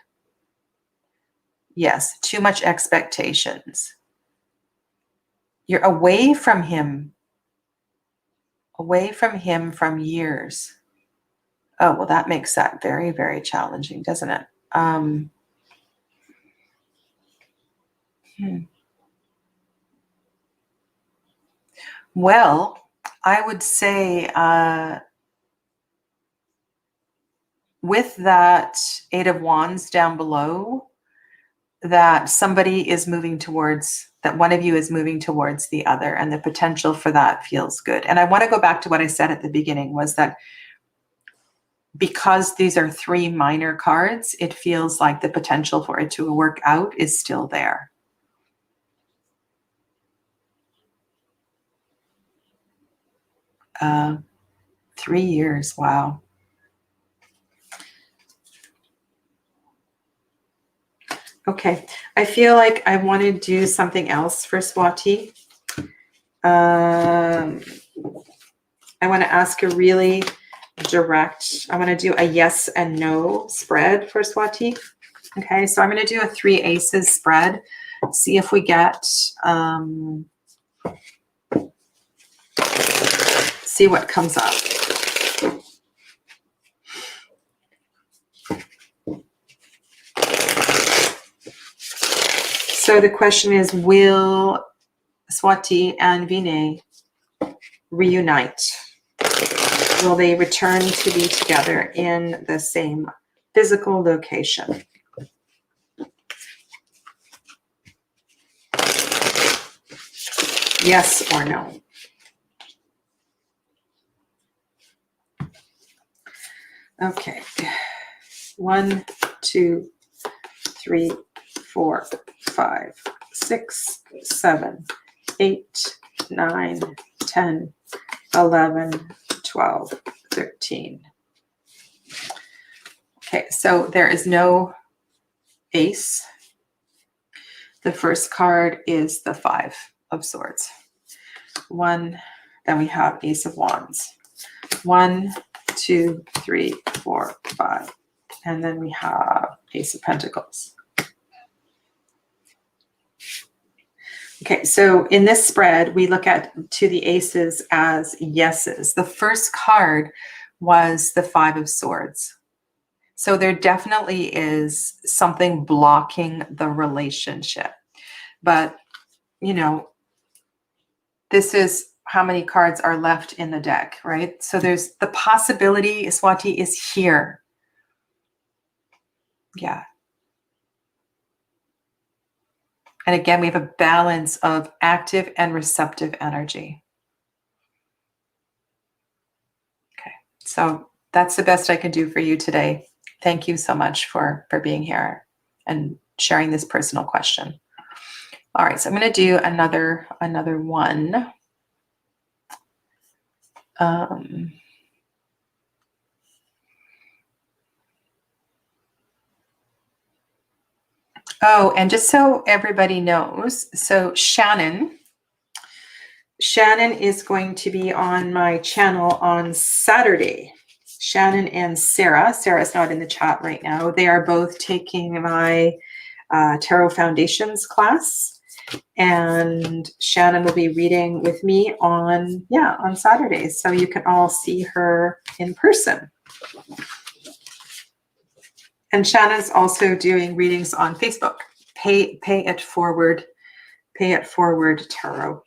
Yes, too much expectations. You're away from him from years. Oh, well, that makes that very, very challenging, doesn't it? Well, I would say with that Eight of Wands down below, that somebody is moving towards, that one of you is moving towards the other, and the potential for that feels good. And I want to go back to what I said at the beginning, was that because these are three minor cards, it feels like the potential for it to work out is still there. Uh, 3 years, wow. Okay, I feel like I want to do something else for Swati. I want to ask a really direct, I want to do a yes and no spread for Swati. Okay, so I'm going to do a 3 aces spread. See if we get, see what comes up. So the question is, will Swati and Vinay reunite? Will they return to be together in the same physical location? Yes or no? Okay. 1, 2, 3, 4, 5, 6, 7, 8, 9, 10, 11, 12, 13. Okay, so there is no ace. The first card is the 5 of Swords. 1, then we have Ace of Wands. 1, 2, 3, 4, 5. And then we have Ace of Pentacles. Okay, so in this spread, we look at to the aces as yeses. The first card was the 5 of Swords. So there definitely is something blocking the relationship. But, you know, this is how many cards are left in the deck, right? So there's the possibility, Swati, is here. Yeah. And again, we have a balance of active and receptive energy. Okay, so that's the best I can do for you today. Thank you so much for being here and sharing this personal question. All right, so I'm going to do another one. Oh, and just so everybody knows, so Shannon is going to be on my channel on Saturday. Shannon and Sarah. Sarah's not in the chat right now. They are both taking my Tarot Foundations class. And Shannon will be reading with me on Saturdays. So you can all see her in person. And Shanna's also doing readings on Facebook. Pay it forward. Pay it forward tarot.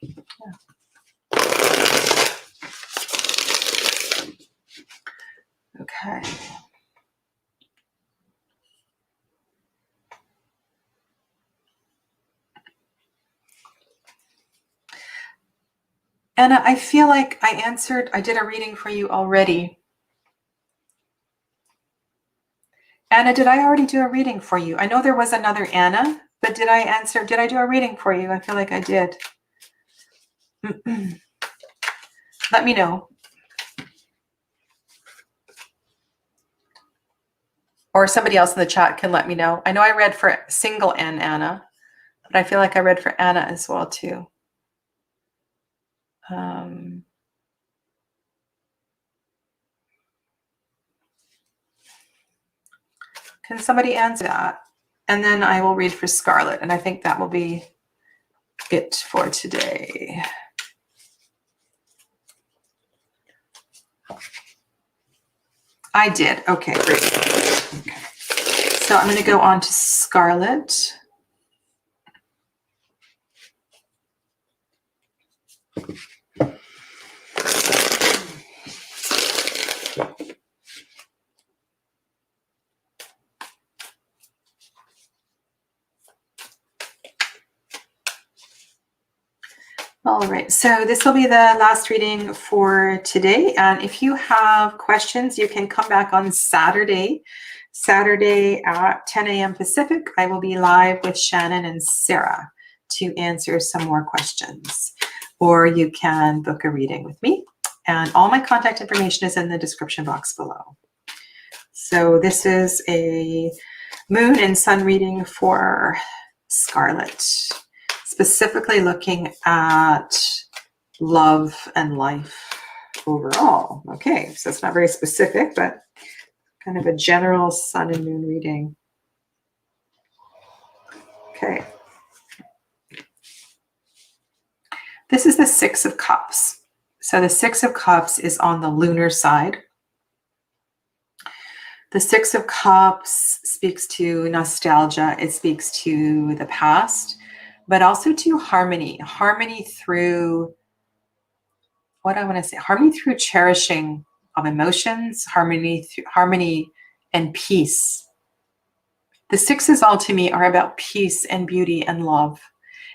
Okay. Anna, I feel like I did a reading for you already. Anna, did I already do a reading for you? I know there was another Anna, but did I do a reading for you? I feel like I did. Let me know. Or somebody else in the chat can let me know. I know I read for single Anna, but I feel like I read for Anna as well too. Can somebody answer that? And then I will read for Scarlett, and I think that will be it for today. I did. Okay, great. Okay. So I'm going to go on to Scarlett. All right, so this will be the last reading for today. And if you have questions, you can come back on Saturday at 10 a.m. Pacific. I will be live with Shannon and Sarah to answer some more questions. Or you can book a reading with me. And all my contact information is in the description box below. So this is a moon and sun reading for Scarlett, specifically looking at love and life overall. Okay, so it's not very specific, but kind of a general sun and moon reading. Okay. This is the Six of Cups. So the Six of Cups is on the lunar side. The Six of Cups speaks to nostalgia. It speaks to the past, but also to harmony. Harmony through, what I want to say, harmony through cherishing of emotions, harmony and peace. The sixes all to me are about peace and beauty and love.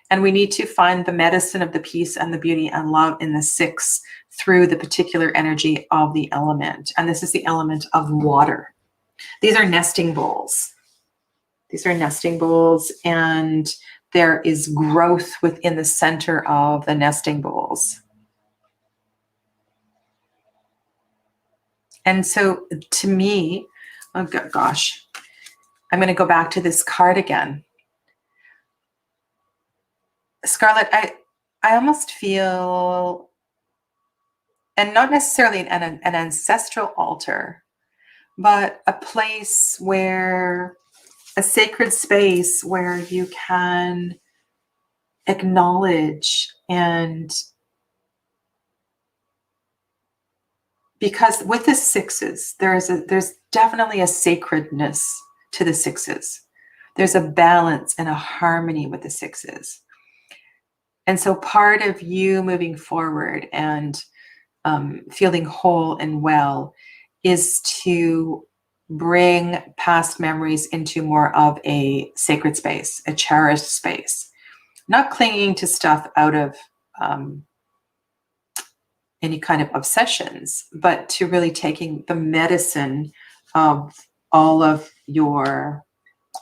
And we need to find the medicine of the peace and the beauty and love in the six through the particular energy of the element. And this is the element of water. These are nesting bowls. These are nesting bowls, and there is growth within the center of the nesting bowls. And so to me, oh gosh, I'm going to go back to this card again. Scarlett, I almost feel, and not necessarily an ancestral altar, but a place where, a sacred space where you can acknowledge, and because with the sixes, there's definitely a sacredness to the sixes. There's a balance and a harmony with the sixes. And so part of you moving forward and feeling whole and well is to bring past memories into more of a sacred space, a cherished space, not clinging to stuff out of any kind of obsessions, but to really taking the medicine of all of your,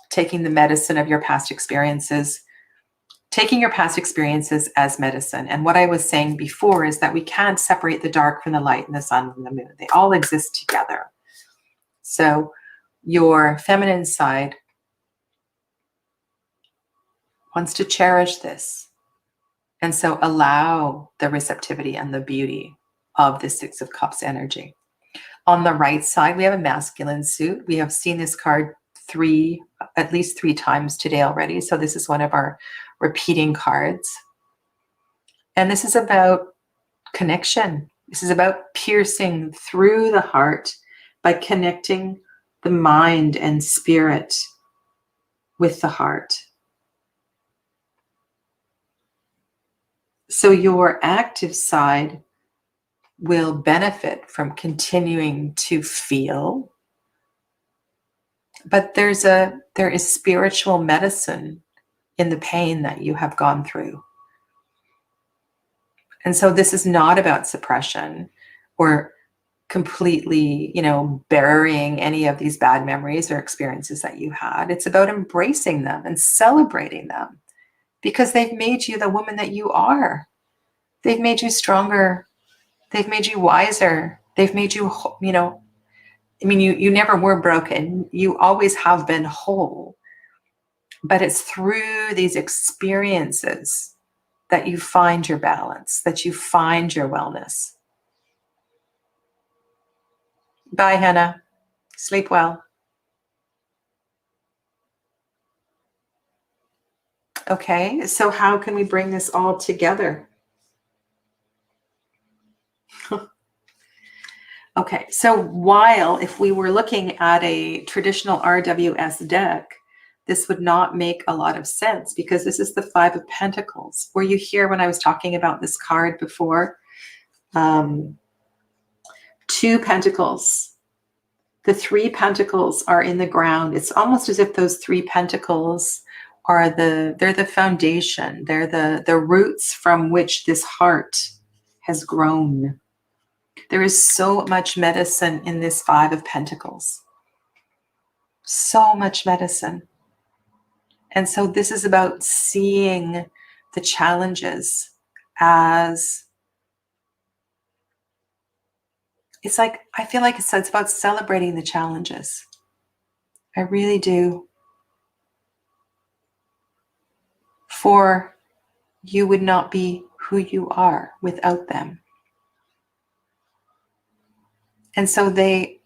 taking the medicine of your past experiences, taking your past experiences as medicine. And what I was saying before is that we can't separate the dark from the light and the sun from the moon. They all exist together. So your feminine side wants to cherish this. And so allow the receptivity and the beauty of the Six of Cups energy. On the right side, we have a masculine suit. We have seen this card at least three times today already. So this is one of our repeating cards. And this is about connection. This is about piercing through the heart, by connecting the mind and spirit with the heart. So your active side will benefit from continuing to feel, but there is spiritual medicine in the pain that you have gone through. And so this is not about suppression or completely, burying any of these bad memories or experiences that you had. It's about embracing them and celebrating them, because they've made you the woman that you are. They've made you stronger. They've made you wiser. They've made you, you never were broken. You always have been whole. But it's through these experiences that you find your balance, that you find your wellness. Bye, Hannah. Sleep well. Okay, so how can we bring this all together? Okay, so while if we were looking at a traditional RWS deck, this would not make a lot of sense, because this is the Five of Pentacles. Were you here when I was talking about this card before? Two Pentacles. The three Pentacles are in the ground. It's almost as if those three Pentacles are they're the foundation. They're the roots from which this heart has grown. There is so much medicine in this Five of Pentacles. So much medicine. And so this is about seeing the challenges as, it's like, I feel like it's about celebrating the challenges. I really do. For you would not be who you are without them. And so they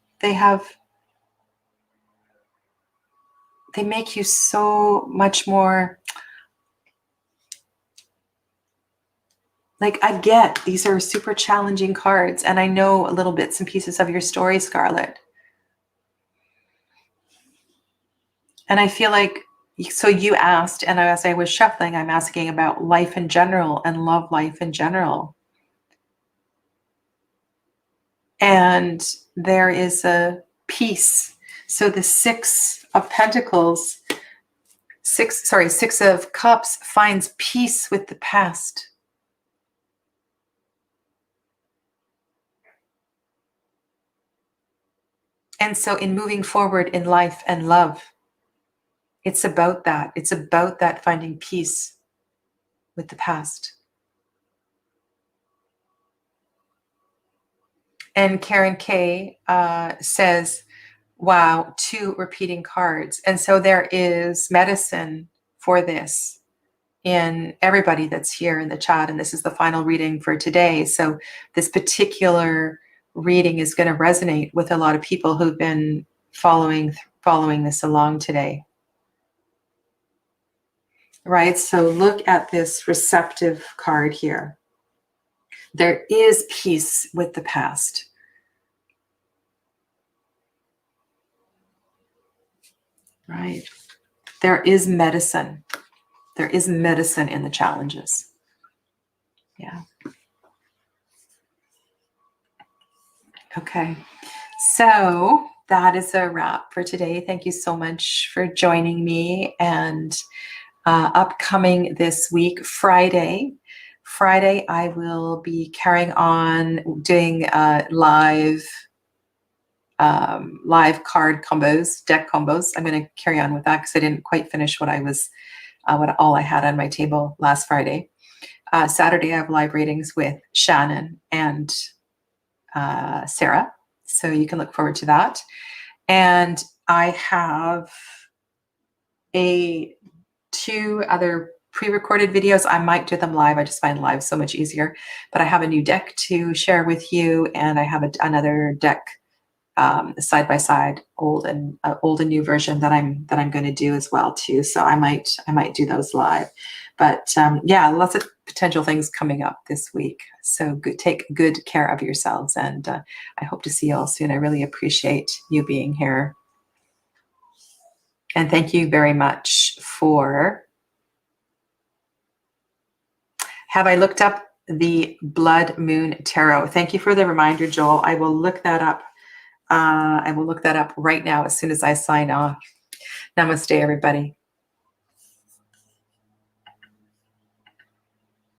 make you so much more, like, I get these are super challenging cards, and I know a little bits and pieces of your story, Scarlett. And I feel like, so you asked, and as I was shuffling, I'm asking about life in general and love life in general. And there is a peace. So the Six of Pentacles, Six of Cups finds peace with the past. And so in moving forward in life and love, it's about that. It's about that finding peace with the past. And Karen K says, wow, two repeating cards. And so there is medicine for this in everybody that's here in the chat. And this is the final reading for today. So this particular reading is going to resonate with a lot of people who've been following this along today. Right? So look at this receptive card here. There is peace with the past. Right? There is medicine. There is medicine in the challenges. Yeah. Okay. So that is a wrap for today. Thank you so much for joining me. And upcoming this week, Friday, I will be carrying on doing live card combos, deck combos. I'm going to carry on with that because I didn't quite finish what all I had on my table last Friday. Saturday, I have live readings with Shannon and Sarah, so you can look forward to that. And I have two other pre-recorded videos. I might do them live. I just find live so much easier. But I have a new deck to share with you, and I have another deck side by side, old and new version that I'm going to do as well too. So I might do those live. But yeah, lots of potential things coming up this week. So take good care of yourselves. And I hope to see you all soon. I really appreciate you being here. And thank you very much for... Have I looked up the Blood Moon Tarot? Thank you for the reminder, Joel. I will look that up. I will look that up right now as soon as I sign off. Namaste, everybody.